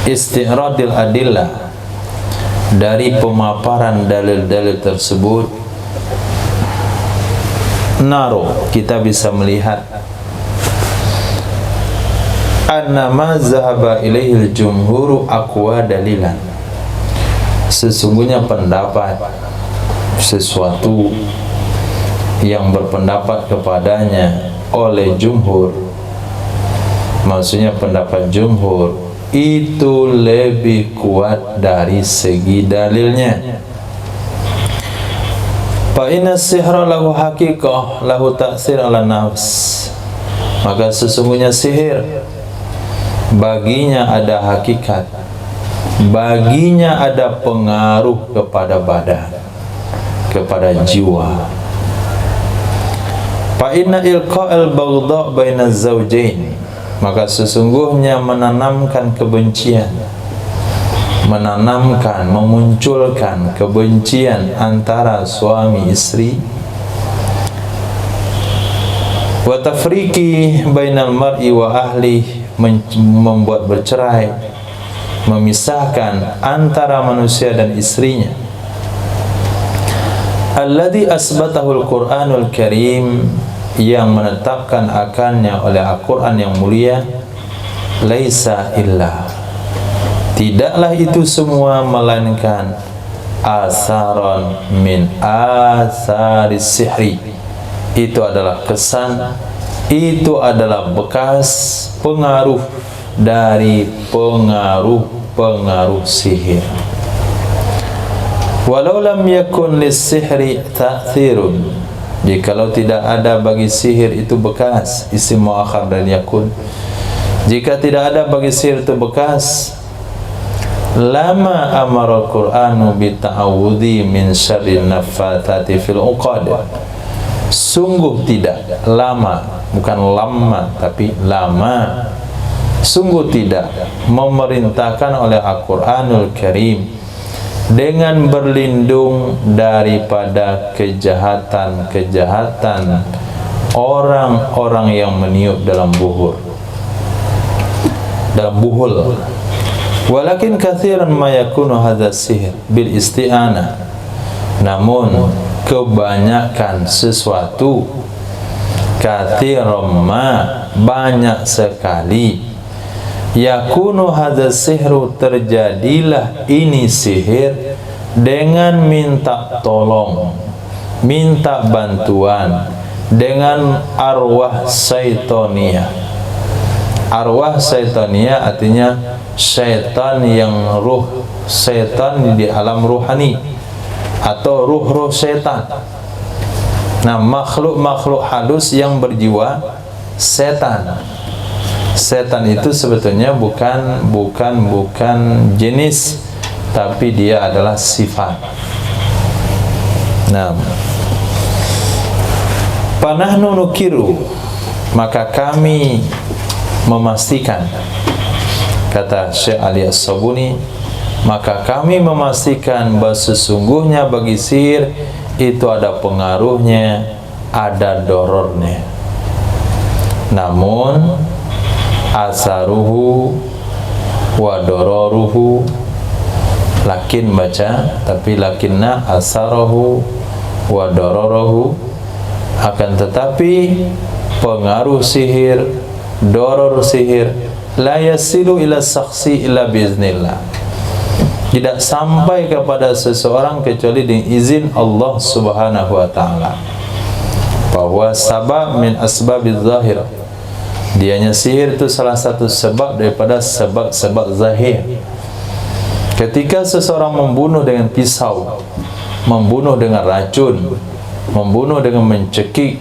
isti'radil adillah, dari pemaparan dalil-dalil tersebut, kita bisa melihat annama zahaba ilaihil jumhuru aqwa dalilan, sesungguhnya pendapat sesuatu yang berpendapat kepadanya oleh jumhur, maksudnya pendapat jumhur itu lebih kuat dari segi dalilnya. Fa inna sihra lahu haqiqah lahu ta'sir ala nafs, maka sesungguhnya sihir baginya ada hakikat, baginya ada pengaruh kepada badan, kepada jiwa. Fa inna ilqa'al baghdha baina zawjain, maka sesungguhnya menanamkan kebencian, memunculkan kebencian antara suami istri, wa tafriqi bainal mar'i wa ahli, membuat bercerai, memisahkan antara manusia dan istrinya. Alladzi asbatahul Qur'anul Karim, yang menetapkan akannya oleh Al-Quran yang mulia. Laisa illa, tidaklah itu semua melainkan asaron min asaris sihri, itu adalah kesan, itu adalah bekas pengaruh dari pengaruh sihir. Walau lam yakun lis-sihri ta'thirun, jikalau tidak ada bagi sihir itu bekas, isim muakhar dari yakun, jika tidak ada bagi sihir itu bekas, lama amara al-Qur'anu bi ta'awudhi min syarri naffathati fil uqad, sungguh tidak, lama, bukan lama tapi lama, sungguh tidak memerintahkan oleh Al-Quranul Karim dengan berlindung daripada kejahatan-kejahatan orang-orang yang meniup dalam buhul. Walakin katsiran ma yakunu hadza sihr bil isti'anah. Namun kebanyakan sesuatu, katsiran ma, banyak sekali, yakunu hadza sihru, terjadilah ini sihir dengan minta tolong, minta bantuan dengan arwah syaitania. Arwah syaitania artinya syaitan yang ruh syaitan di alam ruhani atau ruh-ruh syaitan. Nah, makhluk-makhluk halus yang berjiwa setan. Setan itu sebetulnya bukan jenis, tapi dia adalah sifat. Nah, panahnu nukiru, maka kami memastikan, kata Syekh Ali As-Sabuni, maka kami memastikan bahwa sesungguhnya bagi sihir itu ada pengaruhnya, ada dorornya. Namun asaruhu wa dororuhu, lakin baca, tapi lakinna asarahu wa dororuhu, akan tetapi pengaruh sihir, doror sihir, la yasilu ila saksi illa biiznillah, tidak sampai kepada seseorang kecuali dengan izin Allah Subhanahu wa ta'ala. Bahwa sabab min asbabiz zahir, dianya sihir itu salah satu sebab daripada sebab-sebab zahir. Ketika seseorang membunuh dengan pisau, membunuh dengan racun, membunuh dengan mencekik,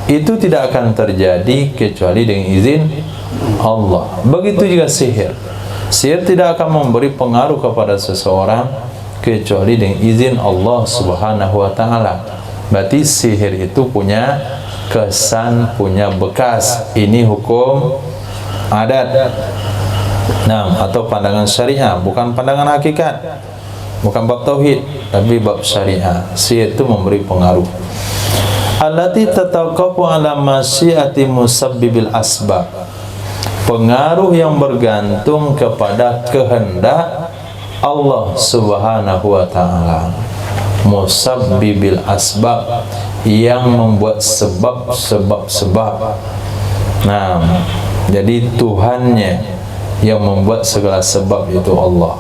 itu tidak akan terjadi kecuali dengan izin Allah. Begitu juga sihir. Sihir tidak akan memberi pengaruh kepada seseorang kecuali dengan izin Allah Subhanahu wa ta'ala. Berarti sihir itu punya kesan, punya bekas. Ini hukum adat, nah, atau pandangan syariah, bukan pandangan hakikat, bukan bab tauhid, tapi bab syariah. Sihir itu memberi pengaruh. Allati tatawaqafu ala masyiati musabbibil asbab, pengaruh yang bergantung kepada kehendak Allah Subhanahu wa ta'ala. Musabbibil asbab, yang membuat sebab-sebab. Nah, jadi Tuhannya yang membuat segala sebab itu Allah.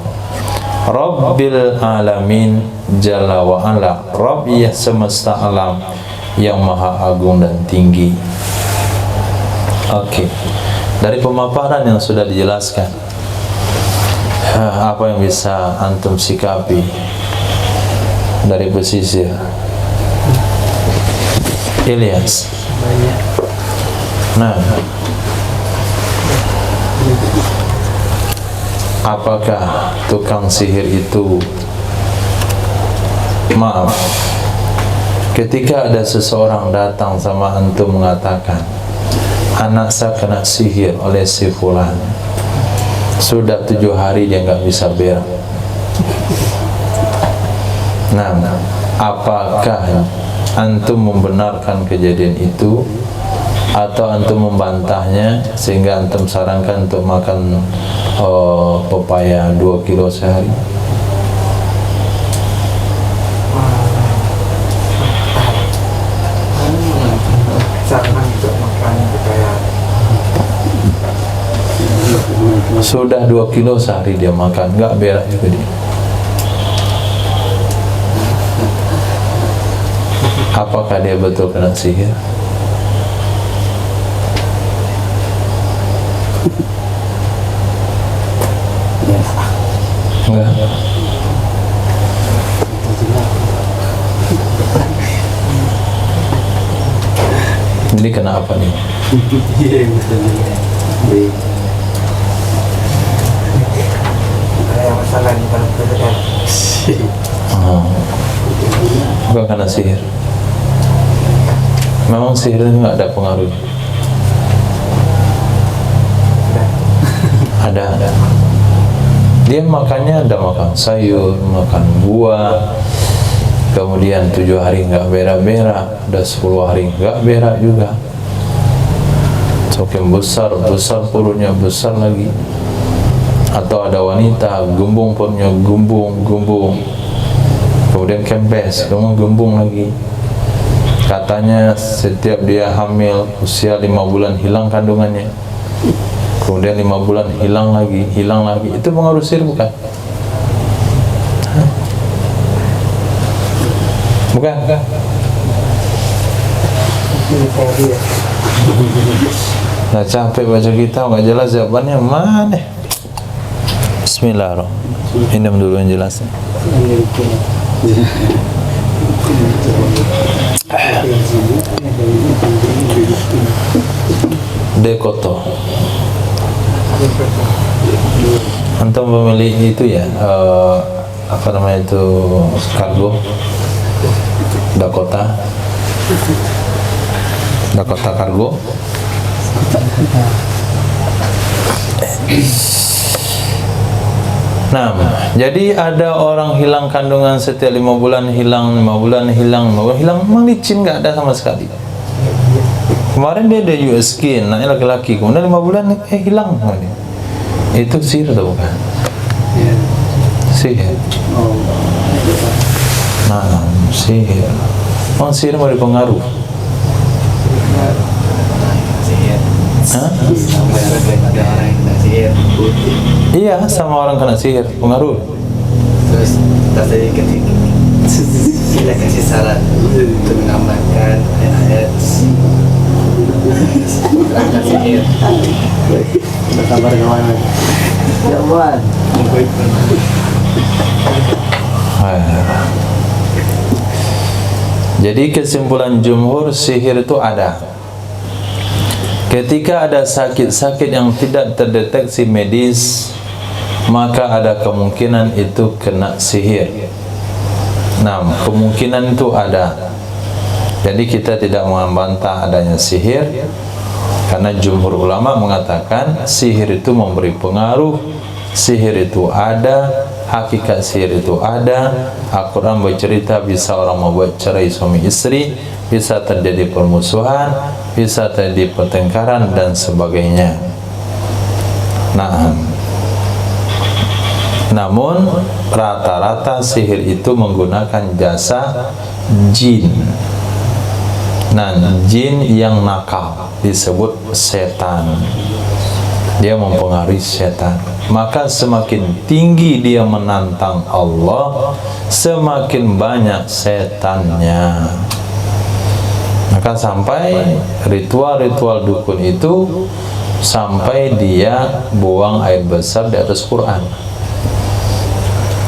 Rabbil alamin jalla wa ala, Rabb yang semesta alam, yang maha agung dan tinggi. Oke. Dari pemaparan yang sudah dijelaskan, apa yang bisa antum sikapi dari pesisir? Ilyas. Nah, apakah tukang sihir itu, maaf, ketika ada seseorang datang sama antum mengatakan, anak saya kena sihir oleh si fulan, sudah 7 hari dia nggak bisa berak. Nah, apakah antum membenarkan kejadian itu atau antum membantahnya sehingga antum sarankan untuk makan pepaya 2 kilo sehari? Sudah 2 kilo sehari dia makan, nggak berak juga dia. Apakah dia betul kena sihir? Enggak. Jadi kena apa nih? Masalah di dalam kerjaan. Bukan karena sihir. Memang sihir itu nggak ada pengaruh. Ada. Dia makannya ada makan sayur, makan buah, kemudian 7 hari nggak berak-berak, ada 10 hari nggak berak juga. Semakin besar perutnya besar lagi. Atau ada wanita gembung perutnya, gembung, kemudian kempes, gembung lagi. Katanya setiap dia hamil usia 5 bulan hilang kandungannya, kemudian 5 bulan hilang lagi. Itu pengaruh sihir bukan? Bukan? Nah, capek baca kitab nggak jelas jawabannya mana? Bismillahirrahmanirrahim. Minum dulu yang jelasnya. Dekoto. Antum pemilik itu ya, apa namanya itu, kargo Dakota Kargo. Nah, jadi ada orang hilang kandungan setiap 5 bulan hilang, memang licin nggak ada sama sekali. Kemarin dia ada USG, anaknya laki-laki, kemudian 5 bulan hilang. Itu sihir atau bukan? Sihir. Nah, sihir. Orang sihir mau dipengaruh. Iya, sama orang kena sihir, pengaruh. Terus tadi ketika kita kasih saran untuk mengamalkan ayat-ayat terangkat sihir. Berkabar kawan. Ya Wan. Jadi kesimpulan jumhur, sihir itu ada. Ketika ada sakit-sakit yang tidak terdeteksi medis, maka ada kemungkinan itu kena sihir. Nah, kemungkinan itu ada. Jadi kita tidak membantah adanya sihir, karena jumhur ulama mengatakan sihir itu memberi pengaruh, sihir itu ada, hakikat sihir itu ada. Al-Quran bercerita bisa orang membuat cerai suami istri, bisa terjadi permusuhan, bisa terjadi pertengkaran dan sebagainya. Nah, namun rata-rata sihir itu menggunakan jasa jin. Nah, jin yang nakal disebut setan. Dia mempengaruhi setan. Maka semakin tinggi dia menantang Allah, semakin banyak setannya. Maka sampai ritual-ritual dukun itu sampai dia buang air besar di atas Quran.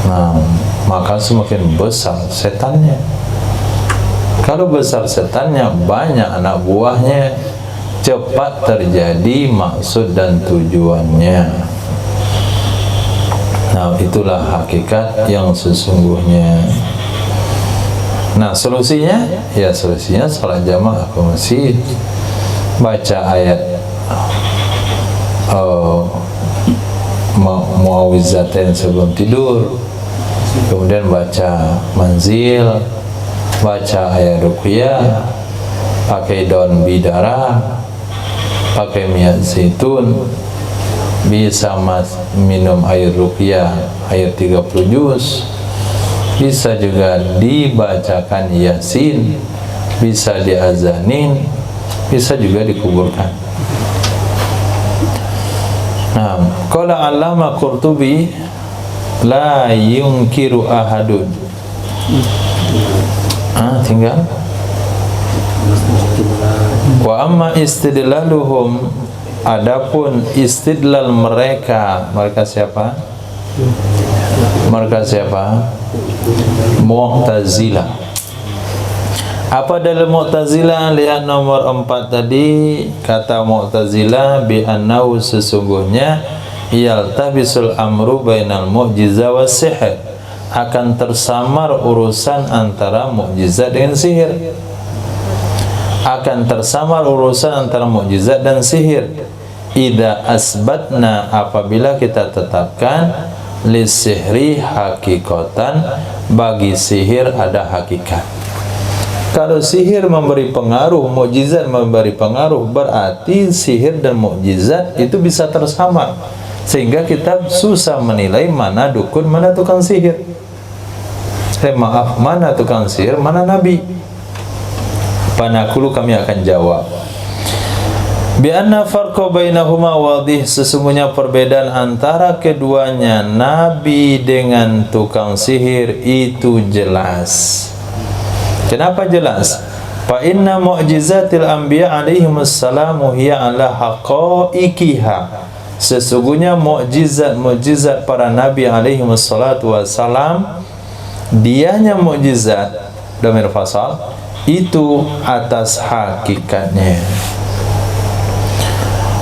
Nah, maka semakin besar setannya. Kalau besar setannya, banyak anak buahnya, cepat terjadi maksud dan tujuannya. Nah, itulah hakikat yang sesungguhnya. Nah, solusinya? Ya, solusinya salat jamaah ke masjid, baca ayat muawizatain sebelum tidur, kemudian baca manzil, baca ayat ruqyah, pakai daun bidara, pakai minyak zaitun, bisa minum air ruqyah, air 30 juz, bisa juga dibacakan yasin, bisa diazanin, bisa juga dikuburkan. Nah, qala Allama Qurtubi la yungkiru ahadun. Tinggal wa amma istidlaluhum, adapun istidlal mereka siapa? Mereka siapa? Mu'tazilah. Apa dalil Mu'tazilah? Lihat nomor 4 tadi, kata Mu'tazilah bi annahu, sesungguhnya yaltabisul amru bainal mu'jiza was sihir, akan tersamar urusan antara mukjizat dengan sihir. Akan tersamar urusan antara mukjizat dan sihir. Idza asbatna, apabila kita tetapkan lisihri hakikatan, bagi sihir ada hakikat. Kalau sihir memberi pengaruh, mukjizat memberi pengaruh, berarti sihir dan mukjizat itu bisa tersamar, sehingga kita susah menilai mana dukun, mana tukang sihir. Maaf, mana tukang sihir, mana nabi. Panakulu, kami akan jawab, bi'anna farqa bainahuma wadih, sesungguhnya perbedaan antara keduanya, nabi dengan tukang sihir, itu jelas. Kenapa jelas? Fa inna mu'jizatil anbiya alaihimussalamu hiya ala haqaiqiha, sesungguhnya mukjizat para nabi alaihimussalatu wassalam, dianya mukjizat dhamir fasal itu atas hakikatnya.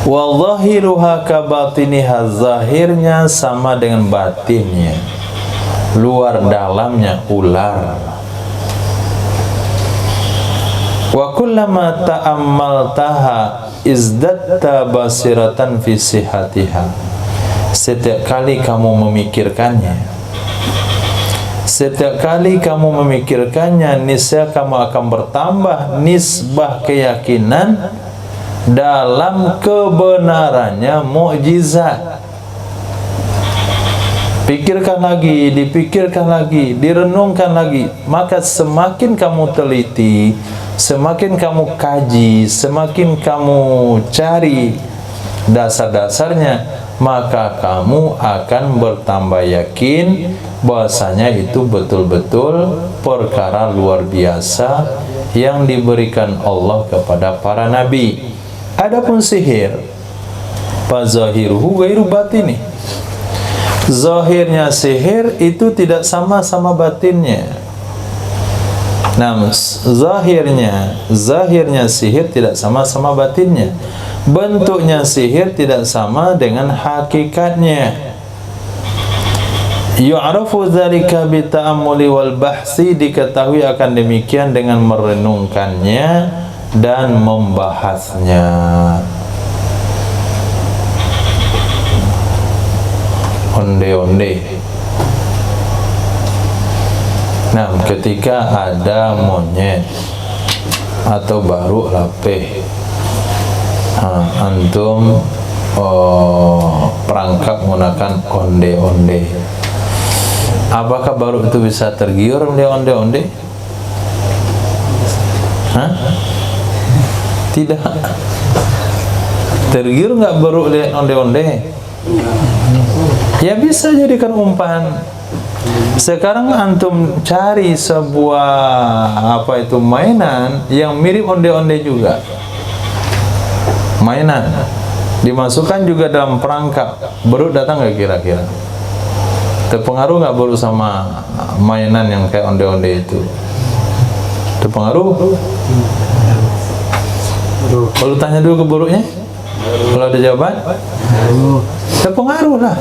Wa zahiruha ka batiniha, zahirnya sama dengan batinnya, luar dalamnya ular. Wa kullama ta'ammaltaha izdatta basiratan fi sihatiha, setiap kali kamu memikirkannya, setiap kali kamu memikirkannya, niscaya kamu akan bertambah nisbah keyakinan dalam kebenarannya mukjizat. Pikirkan lagi, dipikirkan lagi, direnungkan lagi, maka semakin kamu teliti, semakin kamu kaji, semakin kamu cari dasar-dasarnya, maka kamu akan bertambah yakin bahwasanya itu betul-betul perkara luar biasa yang diberikan Allah kepada para nabi. Adapun sihir, fazahiruhu ghairu batini, zahirnya sihir itu tidak sama batinnya. Namun zahirnya sihir tidak sama batinnya. Bentuknya sihir tidak sama dengan hakikatnya. Yu'rafu dzalika bi ta'ammuli wal bahsi, diketahui akan demikian dengan merenungkannya dan membahasnya. Onde-onde. Nah, ketika ada monyet atau baru lapeh, antum perangkap menggunakan onde-onde, apakah baru itu bisa tergiur oleh onde-onde? Tidak. Tergiur nggak baru oleh onde-onde? Ya bisa jadikan umpan. Sekarang antum cari sebuah mainan yang mirip onde-onde juga. Mainan dimasukkan juga dalam perangkap, baru datang nggak kira-kira? Terpengaruh nggak baru sama mainan yang kayak onde-onde itu? Terpengaruh? Kalau tanya dulu ke buruknya, kalau ada jawaban, terpengaruh lah.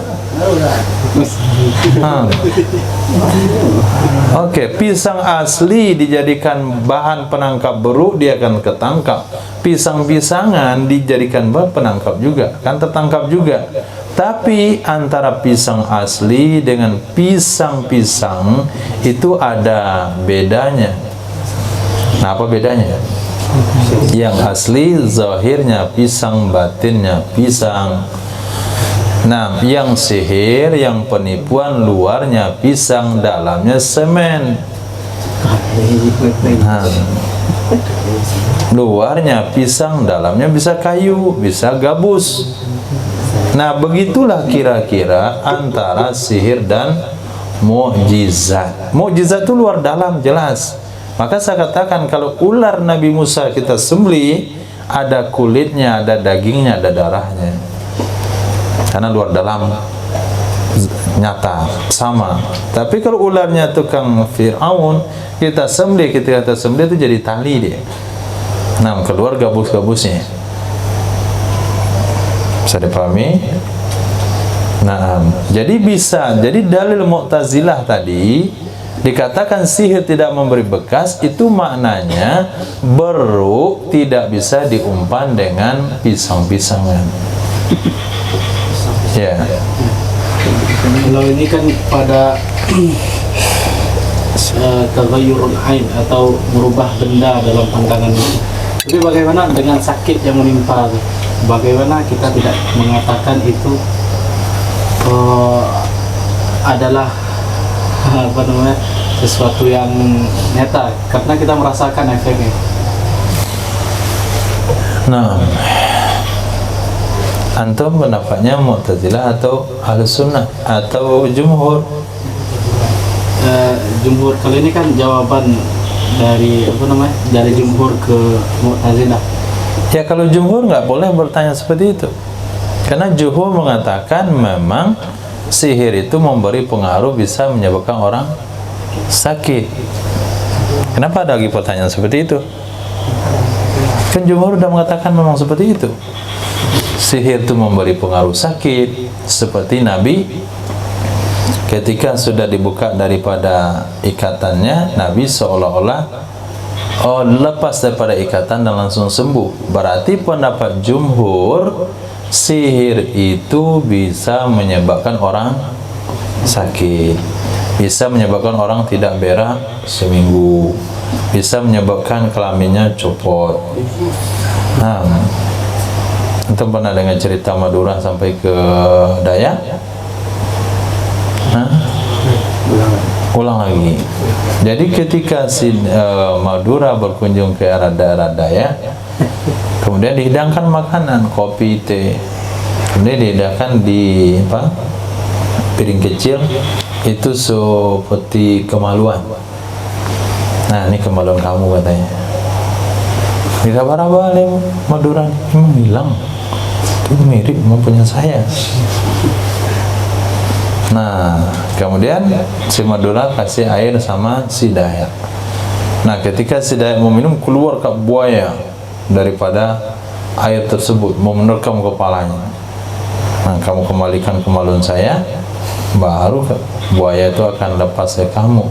Oke, pisang asli dijadikan bahan penangkap buruk, dia akan ketangkap. Pisang-pisangan dijadikan bahan penangkap juga, kan tertangkap juga. Tapi antara pisang asli dengan pisang-pisang itu ada bedanya. Nah, apa bedanya? Yang asli zahirnya pisang, batinnya pisang. Nah, yang sihir, yang penipuan, luarnya pisang, dalamnya semen. Luarnya pisang, dalamnya bisa kayu, bisa gabus. Nah, begitulah kira-kira antara sihir dan mukjizat. Mukjizat itu luar dalam jelas. Maka saya katakan kalau ular Nabi Musa kita sembelih, ada kulitnya, ada dagingnya, ada darahnya. Karena luar dalam nyata sama. Tapi kalau ularnya tukang Fir'aun, kita sembelih, kita sembelih itu jadi tali dia. Nah, keluar gabus-gabusnya. Bisa dipahami? Nah, jadi bisa. Jadi dalil Mu'tazilah tadi dikatakan sihir tidak memberi bekas, itu maknanya beruk tidak bisa diumpan dengan pisang-pisangan. Ya. Kalau ini kan pada tagayyurul ain atau merubah benda dalam pandangan itu. Tapi bagaimana dengan sakit yang menimpa? Bagaimana kita tidak mengatakan itu adalah apa namanya, sesuatu yang nyata karena kita merasakan efeknya. Nah, antum pendapatnya Mu'tazilah atau Ahlus Sunnah atau Jumhur? Jumhur, kali ini kan jawaban dari apa namanya, dari Jumhur ke Mu'tazilah. Ya kalau Jumhur nggak boleh bertanya seperti itu, karena Jumhur mengatakan memang sihir itu memberi pengaruh, bisa menyebabkan orang sakit. Kenapa ada lagi pertanyaan seperti itu? Kan Jumhur sudah mengatakan memang seperti itu. Sihir itu memberi pengaruh sakit, seperti Nabi ketika sudah dibuka daripada ikatannya, Nabi seolah-olah lepas daripada ikatan dan langsung sembuh. Berarti pendapat Jumhur, sihir itu bisa menyebabkan orang sakit, bisa menyebabkan orang tidak berak seminggu, bisa menyebabkan kelaminnya copot. Nah, antum pernah dengar cerita Madura sampai ke Dayak? Ulang lagi. Jadi ketika si Madura berkunjung ke daerah Dayak, kemudian dihidangkan makanan, kopi, teh, kemudian dihidangkan di piring kecil, itu seperti kemaluan. Nah, ini kemaluan kamu katanya. Tidak apa-apa, Madura emang hilang, itu mirip mempunyai saya. Nah, kemudian si Madura kasih air sama si Dayak. Nah, ketika si Dayak mau minum, keluar ke buaya daripada air tersebut, mau menerkam kepalanya. Nah, kamu kembalikan kemaluan saya, baru buaya itu akan lepas ke kamu.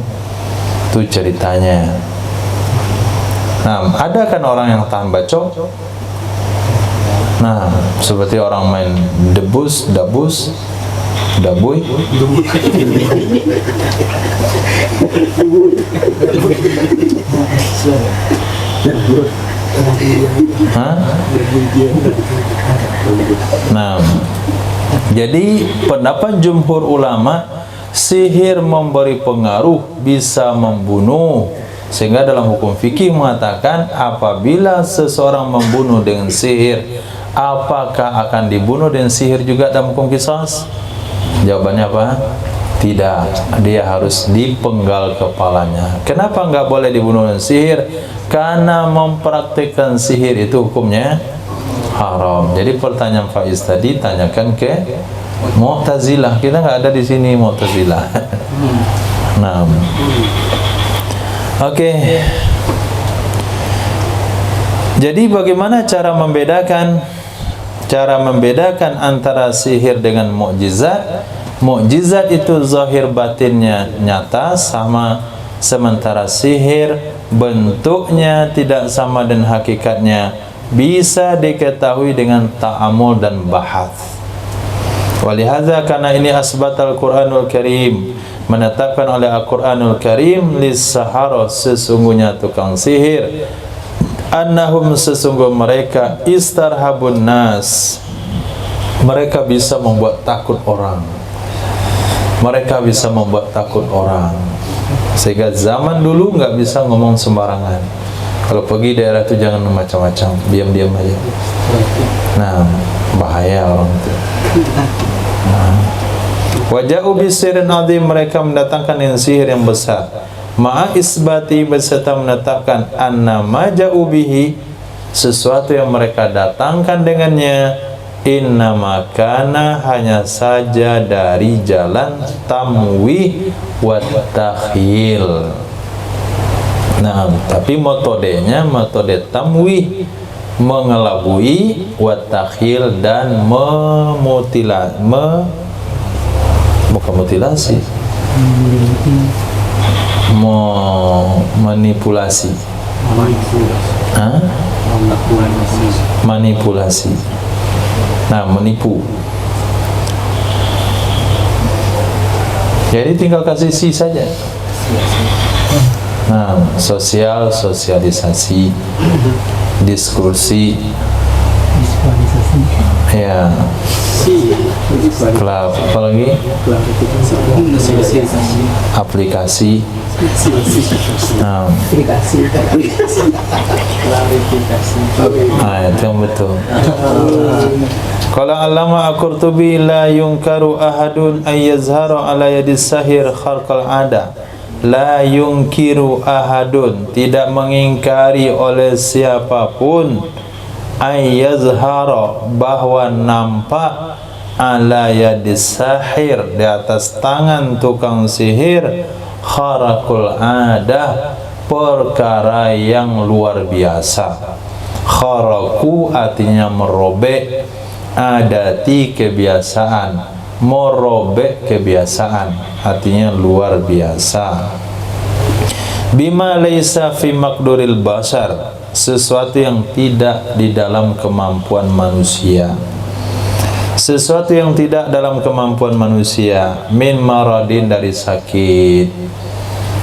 Itu ceritanya. Nah, ada kan orang yang tahan bacok? Nah, seperti orang main dabus, dabuy. Nah, jadi pendapat jumhur ulama, sihir memberi pengaruh, bisa membunuh. Sehingga dalam hukum fikih mengatakan apabila seseorang membunuh dengan sihir, apakah akan dibunuh dengan sihir juga dalam hukum qisas? Jawabannya apa? Tidak, dia harus dipenggal kepalanya. Kenapa nggak boleh dibunuh dengan sihir? Karena mempraktikkan sihir itu hukumnya haram. Jadi pertanyaan Faiz tadi tanyakan ke Mu'tazilah. Kita nggak ada di sini Mu'tazilah. Nah, oke. Jadi bagaimana cara membedakan antara sihir dengan mukjizat? Mukjizat itu zahir batinnya nyata sama, sementara sihir bentuknya tidak sama dan hakikatnya bisa diketahui dengan ta'amul dan bahas. Walihadza, karena ini asbatal Qur'anul Karim, menetapkan oleh Al-Qur'anul Karim, lis-sahara, sesungguhnya tukang sihir, annahum, sesungguh mereka, istarhabun nas, mereka bisa membuat takut orang. Mereka bisa membuat takut orang. Sehingga zaman dulu nggak bisa ngomong sembarangan. Kalau pergi daerah itu jangan macam-macam, diam-diam aja. Nah, bahaya orang itu. Waja'u bisirin azim, mereka mendatangkan yang sihir yang besar. Ma'a isbati, beserta menetapkan anna maja'u bihi, sesuatu yang mereka datangkan dengannya, innama kana, hanya saja dari jalan tamwih wa takhyil. Nah, tapi metodenya metode tamwih, mengelabui, wa takhyil, dan bukan mutilasi, manipulasi. Manipulasi. Nah, menipu. Jadi tinggal kasih si saja. Nah, sosial, sosialisasi, diskusi, ya, apa lagi? Aplikasi. Nah, itu yang betul. Qala Allama Al-Qurtubi la yunkaru ahadun ay yazhara ala yadis sahir kharqal ada. La yunkiru ahadun, tidak mengingkari oleh siapapun, ay yazhara, bahwa nampak, ala yadis sahir, di atas tangan tukang sihir, kharqul ada, perkara yang luar biasa. Kharaku artinya merobek, adati kebiasaan, merobek kebiasaan artinya luar biasa. Bima laisa fi maqduril bashar, sesuatu yang tidak di dalam kemampuan manusia, sesuatu yang tidak dalam kemampuan manusia. Min maradin, dari sakit.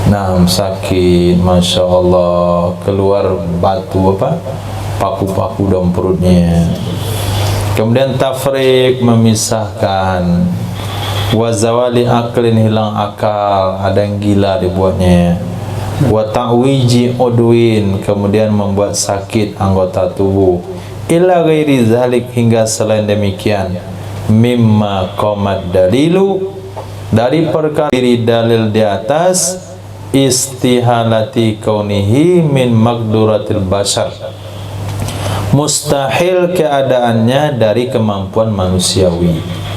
Nah, sakit, Masya Allah, keluar batu apa, paku-paku dalam perutnya. Kemudian tafrik, memisahkan. Wazawali aklin, hilang akal, ada yang gila dibuatnya. Wa ta'wiji udwin, kemudian membuat sakit anggota tubuh. Ila ghairi zalik, hingga selain demikian. Mimma qamat dalilu, dari perkara diri dalil di atas, istihalati kaunihi min maqduratil bashar, mustahil keadaannya dari kemampuan manusiawi.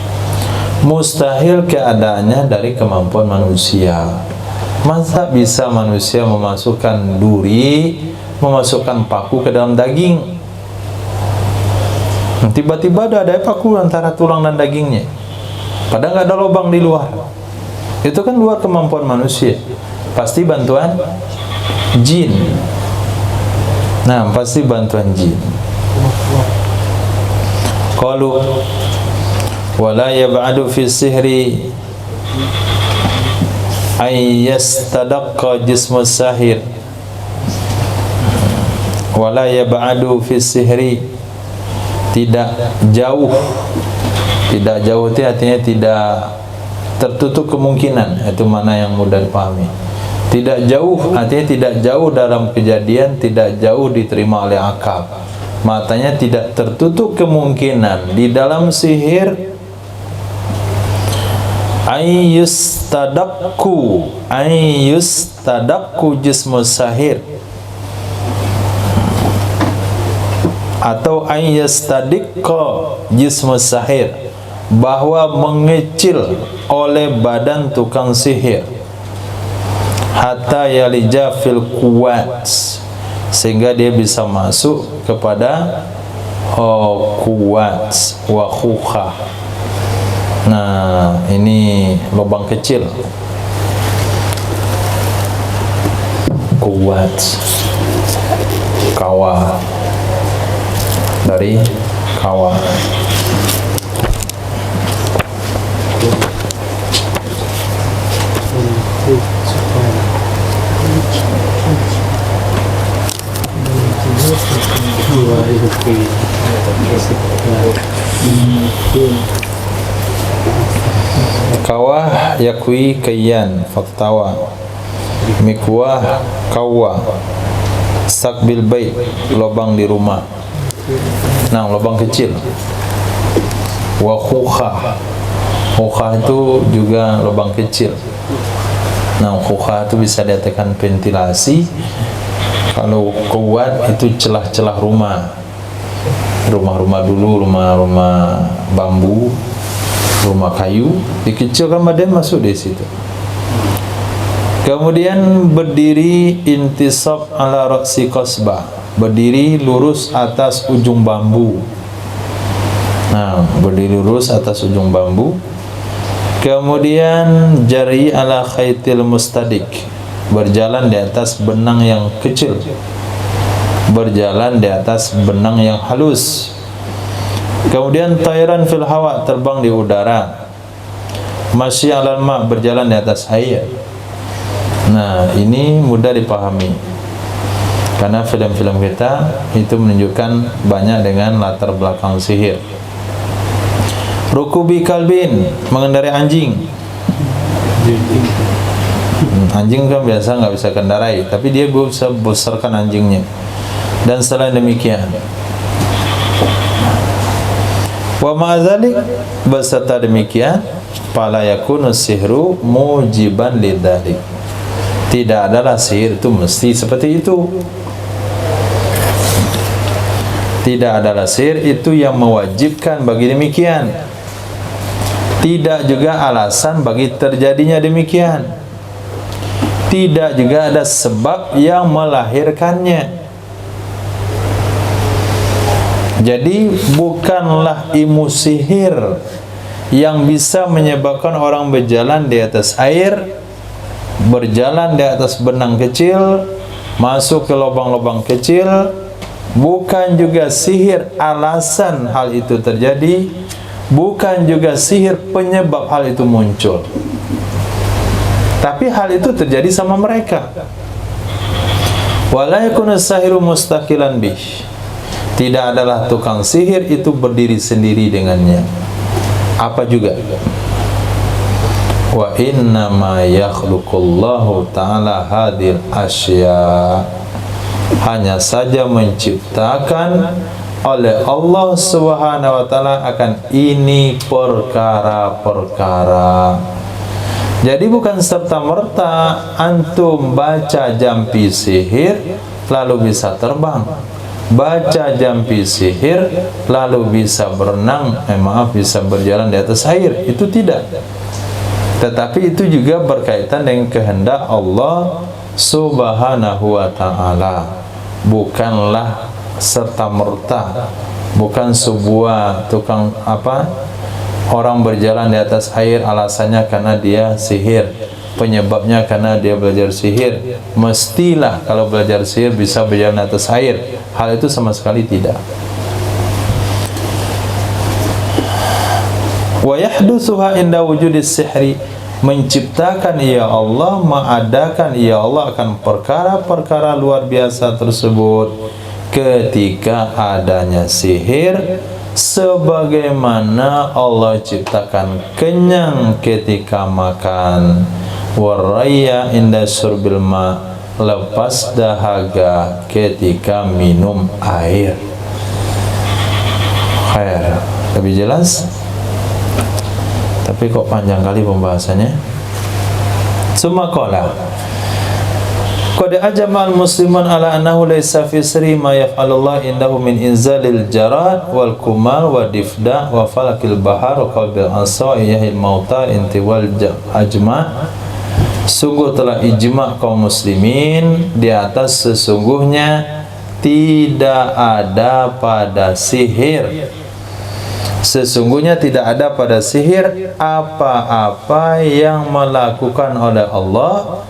Mustahil keadaannya dari kemampuan manusia. Masa bisa manusia memasukkan duri, memasukkan paku ke dalam daging? Tiba-tiba ada paku antara tulang dan dagingnya, padahal nggak ada lubang di luar. Itu kan luar kemampuan manusia. Pasti bantuan jin. Nah, pasti bantuan jin. Qalu wala yab'adu fi sihri ay yastadaqqa jismu sahir. Wala yab'adu fi sihri, tidak jauh. Tidak jauh itu artinya tidak tertutup kemungkinan. Itu mana yang mudah dipahami. Tidak jauh artinya tidak jauh dalam kejadian, tidak jauh diterima oleh akal. Matanya tidak tertutup kemungkinan di dalam sihir. Ayyustadakku jismu sahir, atau ayyastadikka jismu sahir, bahwa mengecil oleh badan tukang sihir. Hatta yalija fil quwat, sehingga dia bisa masuk kepada quwat wa khukha. Nah, ini lubang kecil. Quwat, kawa, dari kawa. Kawah yakwi kayan faktawa, mikwah kawa, sakbil bait, lubang di rumah. Nah, lubang kecil. Wa khukha, khukha itu juga lubang kecil. Nah, khukha itu bisa dikatakan ventilasi. Kalau kuat itu celah-celah rumah. Rumah-rumah dulu, rumah-rumah bambu, rumah kayu, dikecilkan badan masuk di situ. Kemudian berdiri intisab ala ra'si qasbah, berdiri lurus atas ujung bambu. Nah, berdiri lurus atas ujung bambu. Kemudian jari ala khaitil mustadik, berjalan di atas benang yang kecil, berjalan di atas benang yang halus. Kemudian tayran fil hawa, terbang di udara. Masyi 'alal ma', berjalan di atas air. Nah, ini mudah dipahami. Karena film-film kita itu menunjukkan banyak dengan latar belakang sihir. Rukubi kalbin, mengendarai anjing. Anjing kan biasa nggak bisa kendarai, tapi dia bisa besarkan anjingnya. Dan selain demikian, wa ma'azalik, beserta demikian, fala yakunu sihru mujiban lidzalik. Tidak adalah sihir itu mesti seperti itu. Tidak adalah sihir itu yang mewajibkan bagi demikian. Tidak juga alasan bagi terjadinya demikian. Tidak juga ada sebab yang melahirkannya. Jadi bukanlah ilmu sihir yang bisa menyebabkan orang berjalan di atas air, berjalan di atas benang kecil, masuk ke lubang-lubang kecil. Bukan juga sihir alasan hal itu terjadi. Bukan juga sihir penyebab hal itu muncul. Tapi hal itu terjadi sama mereka. Wala yakunu sahiru mustaqilan bih. Tidak adalah tukang sihir itu berdiri sendiri dengannya. Apa juga? Wa inna ma yakhluqullahu ta'ala hadil asya. Hanya saja menciptakan oleh Allah Subhanahu wa taala akan ini perkara-perkara. Jadi bukan serta-merta antum baca jampi sihir lalu bisa terbang. Baca jampi sihir lalu bisa berenang, bisa berjalan di atas air. Itu tidak. Tetapi itu juga berkaitan dengan kehendak Allah Subhanahu wa ta'ala. Bukanlah serta-merta, bukan sebuah tukang orang berjalan di atas air alasannya karena dia sihir, penyebabnya karena dia belajar sihir. Mestilah kalau belajar sihir bisa berjalan di atas air. Hal itu sama sekali tidak. Wa yahdutsuha inda wujudis sihri, menciptakan ya Allah, mengadakan ya Allah akan perkara-perkara luar biasa tersebut ketika adanya sihir, sebagaimana Allah ciptakan kenyang ketika makan, waraya inda surbil ma, lepas dahaga ketika minum air. Khair, lebih jelas? Tapi kok panjang kali pembahasannya. Sumaqala qad ajma'al muslimun ala annahu laysa fi sirri ma yaf'alullah indahu min inzalil jarad wal kumal wa difda wa falakil bahar wa qalbil asa yahil mauta intiwal ajma'. Sungguh telah ijma' kaum muslimin di atas sesungguhnya tidak ada pada sihir. Sesungguhnya tidak ada pada sihir apa-apa yang melakukan oleh Allah,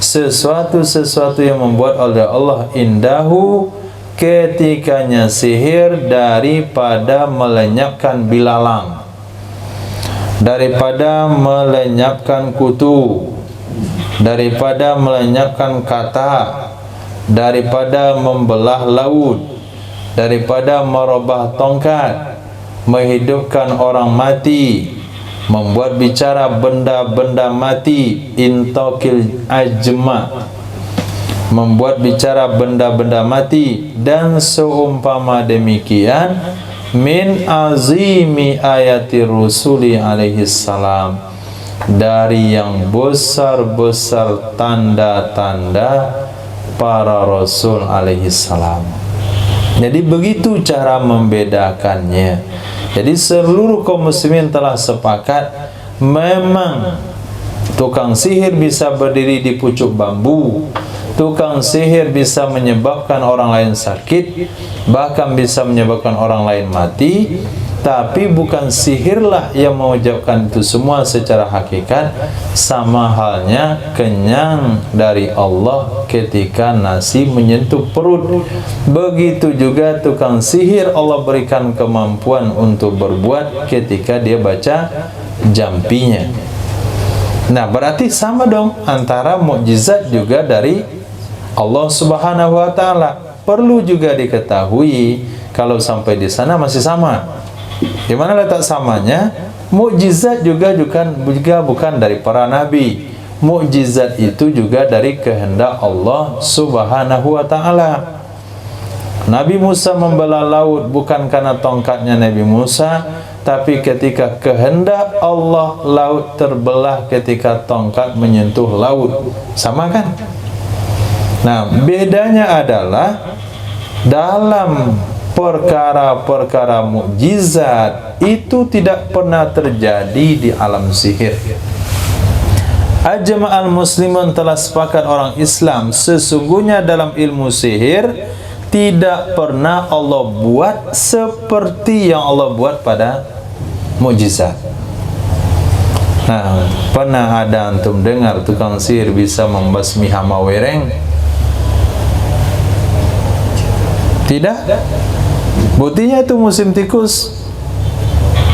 sesuatu-sesuatu yang membuat oleh Allah indahu ketikanya sihir, daripada melenyapkan bilalang, daripada melenyapkan kutu, daripada melenyapkan kata, daripada membelah laut, daripada merubah tongkat, menghidupkan orang mati, membuat bicara benda-benda mati, intokil ajma, membuat bicara benda-benda mati, dan seumpama demikian, min azimi ayati rusuli alaihi salam, dari yang besar-besar tanda-tanda para rasul alaihi salam. Jadi begitu cara membedakannya. Jadi seluruh kaum muslimin telah sepakat, memang tukang sihir bisa berdiri di pucuk bambu, tukang sihir bisa menyebabkan orang lain sakit, bahkan bisa menyebabkan orang lain mati. Tapi bukan sihirlah yang mengucapkan itu semua secara hakikat. Sama halnya kenyang dari Allah ketika nasi menyentuh perut. Begitu juga tukang sihir Allah berikan kemampuan untuk berbuat ketika dia baca jampinya. Nah, berarti sama dong antara mukjizat juga dari Allah Subhanahu wa taala. Perlu juga diketahui kalau sampai di sana masih sama. Di mana letak samanya? Mukjizat juga bukan dari para nabi. Mukjizat itu juga dari kehendak Allah Subhanahu wa taala. Nabi Musa membelah laut bukan karena tongkatnya Nabi Musa, tapi ketika kehendak Allah laut terbelah ketika tongkat menyentuh laut. Sama kan? Nah, bedanya adalah dalam perkara-perkara mukjizat itu tidak pernah terjadi di alam sihir. Ajma'al muslimun, telah sepakat orang Islam sesungguhnya dalam ilmu sihir tidak pernah Allah buat seperti yang Allah buat pada mukjizat. Nah, pernah ada antum dengar tukang sihir bisa membasmi hama wereng? Tidak. Buktinya itu musim tikus,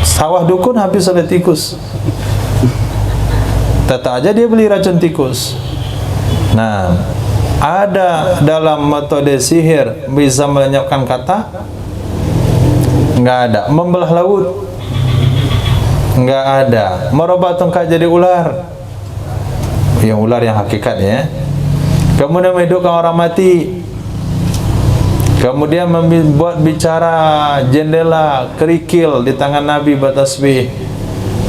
sawah dukun habis oleh tikus. Tetap aja dia beli racun tikus. Nah, ada dalam metode sihir bisa melenyapkan kata? Enggak ada. Membelah laut? Enggak ada. Merubah tongkat jadi ular? Yang ular yang hakikat ya. Kemudian menghidupkan orang mati. Kemudian membuat bicara jendela kerikil di tangan Nabi bertasbih.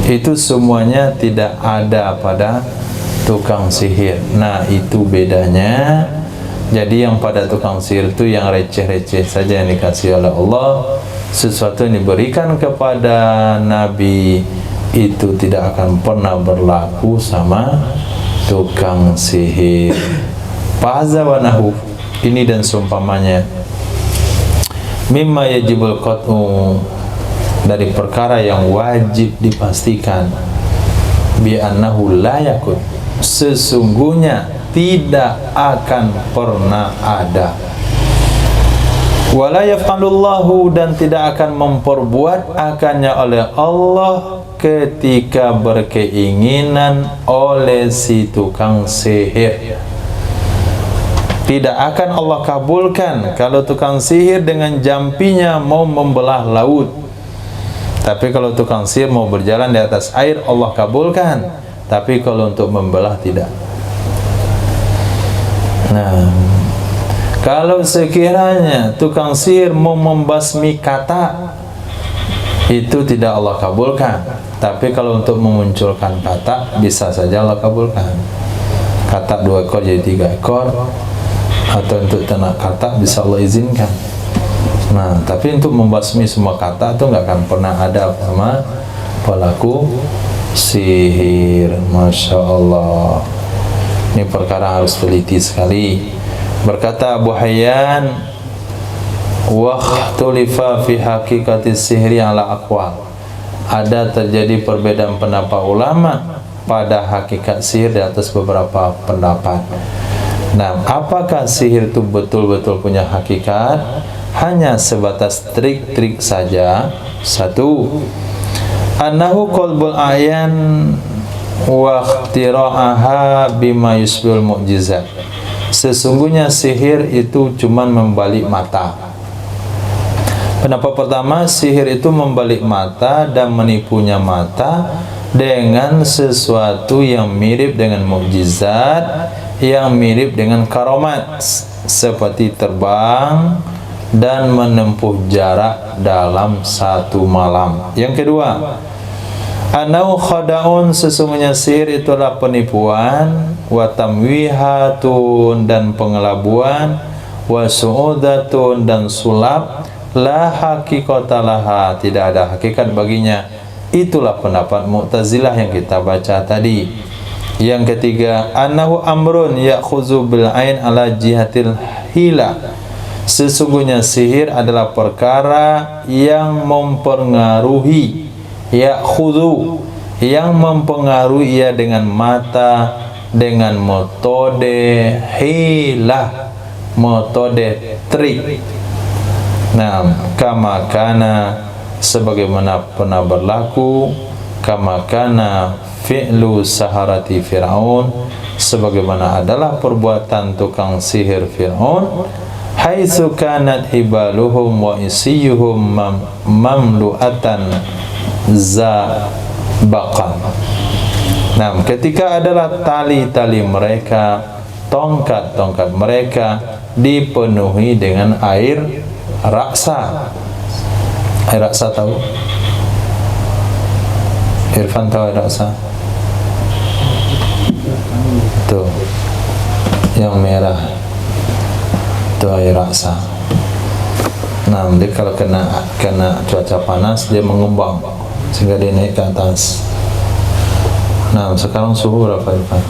Itu semuanya tidak ada pada tukang sihir. Nah, itu bedanya. Jadi yang pada tukang sihir itu yang receh-receh saja yang dikasih oleh Allah. Sesuatu yang diberikan kepada Nabi itu tidak akan pernah berlaku sama tukang sihir. Fahaza wa nahu, ini dan seumpamanya. Mimma yajibul qat'u, dari perkara yang wajib dipastikan. Bi annahu la yakun, sesungguhnya tidak akan pernah ada. Wala yaf'alullahu, dan tidak akan memperbuat akannya oleh Allah ketika berkeinginan oleh si tukang sihir. Tidak akan Allah kabulkan kalau tukang sihir dengan jampinya mau membelah laut. Tapi kalau tukang sihir mau berjalan di atas air, Allah kabulkan. Tapi kalau untuk membelah, tidak. Nah, kalau sekiranya tukang sihir mau membasmi kata, itu tidak Allah kabulkan. Tapi kalau untuk memunculkan kata, bisa saja Allah kabulkan. Kata 2 ekor jadi 3 ekor, atau untuk ternak kata bisa Allah izinkan. Nah, tapi untuk membasmi semua kata itu nggak akan pernah ada sama pelaku sihir. Masya Allah, ini perkara harus teliti sekali. Berkata Abu Hayyan, waqtulifa fi haqiqati sihri ala aqwal, ada terjadi perbedaan pendapat ulama pada hakikat sihir di atas beberapa pendapat. Nah, apakah sihir itu betul-betul punya hakikat? Hanya sebatas trik-trik saja. 1. Annahu qalbul ayan wa ikhtira'aha bima yusbil mu'jizat. Sesungguhnya sihir itu cuma membalik mata. Pendapat pertama, sihir itu membalik mata dan menipunya mata dengan sesuatu yang mirip dengan mukjizat, yang mirip dengan karamat, seperti terbang dan menempuh jarak dalam 1 malam. Yang kedua, anau khada'un, sesungguhnya sihir itulah penipuan, wa tamwihatun, dan pengelabuan, wa su'udatun, dan sulap, la haqiqatalaha, tidak ada hakikat baginya. Itulah pendapat Mu'tazilah yang kita baca tadi. Yang ketiga, annahu amrun ya'khuzu bil ain ala jihatil hila, sesungguhnya sihir adalah perkara yang mempengaruhi, ya'khudhu, yang mempengaruhi ia dengan mata, dengan metode hilah, metode trik. Nah, kama kana, sebagaimana pernah berlaku, kama kana fi'lu saharati Fir'aun, sebagaimana adalah perbuatan tukang sihir Fir'aun, haitsu kanat hibaluhum wa isiyuhum mamlu'atan zabaqan. Nah, ketika adalah tali-tali mereka, tongkat-tongkat mereka dipenuhi dengan air raksa. Air raksa tahu? Irfan tahu air raksa? Tuh, yang merah itu air raksa. Nah, dia kalau kena cuaca panas dia mengembang sehingga dia naik ke atas. Nah, sekarang suhu berapa, Irfan?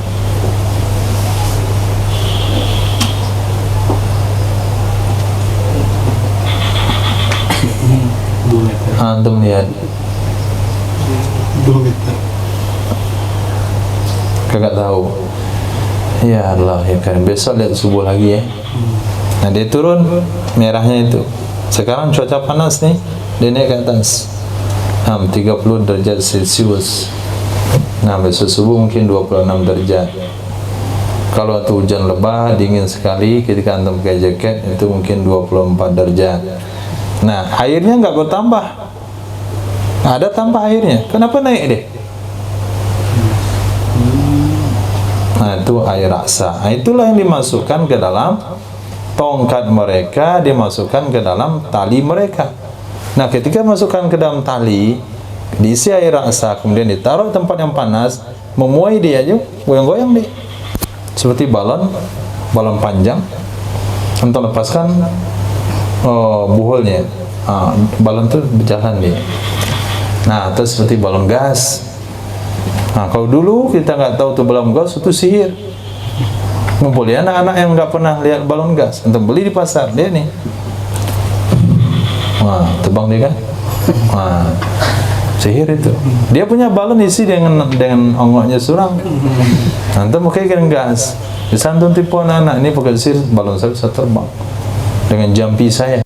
Antum lihat 2 meter. kagak tahu. Ya Allah ya kan, besok lihat subuh lagi ya. Nah, dia turun merahnya itu. Sekarang cuaca panas nih, dia naik ke atas 30 derajat Celcius. Nah, besok subuh mungkin 26 derajat. Kalau itu hujan lebat, dingin sekali, ketika antum pakai jaket itu mungkin 24 derajat. Nah, airnya nggak bertambah. Ada tambah airnya. Kenapa naik deh? Nah, itu air raksa. Nah, itulah yang dimasukkan ke dalam tongkat mereka, dimasukkan ke dalam tali mereka. Nah, ketika masukkan ke dalam tali, diisi air raksa, kemudian ditaruh di tempat yang panas, memuai dia aja, goyang-goyang deh. Seperti balon panjang. Untuk lepaskan buholnya. Balon itu berjalan dia. Nah, itu seperti balon gas. Nah, kalau dulu kita nggak tahu tuh balon gas itu sihir. Ngumpulin anak-anak yang nggak pernah lihat balon gas, untuk beli di pasar dia nih. Wah, terbang dia kan? Wah, sihir itu. Dia punya balon isi dengan ongoknya surang. Nanti mungkin kan gas. Bisa antum tipu anak-anak ini pakai sihir, balon saya bisa terbang dengan jampi saya.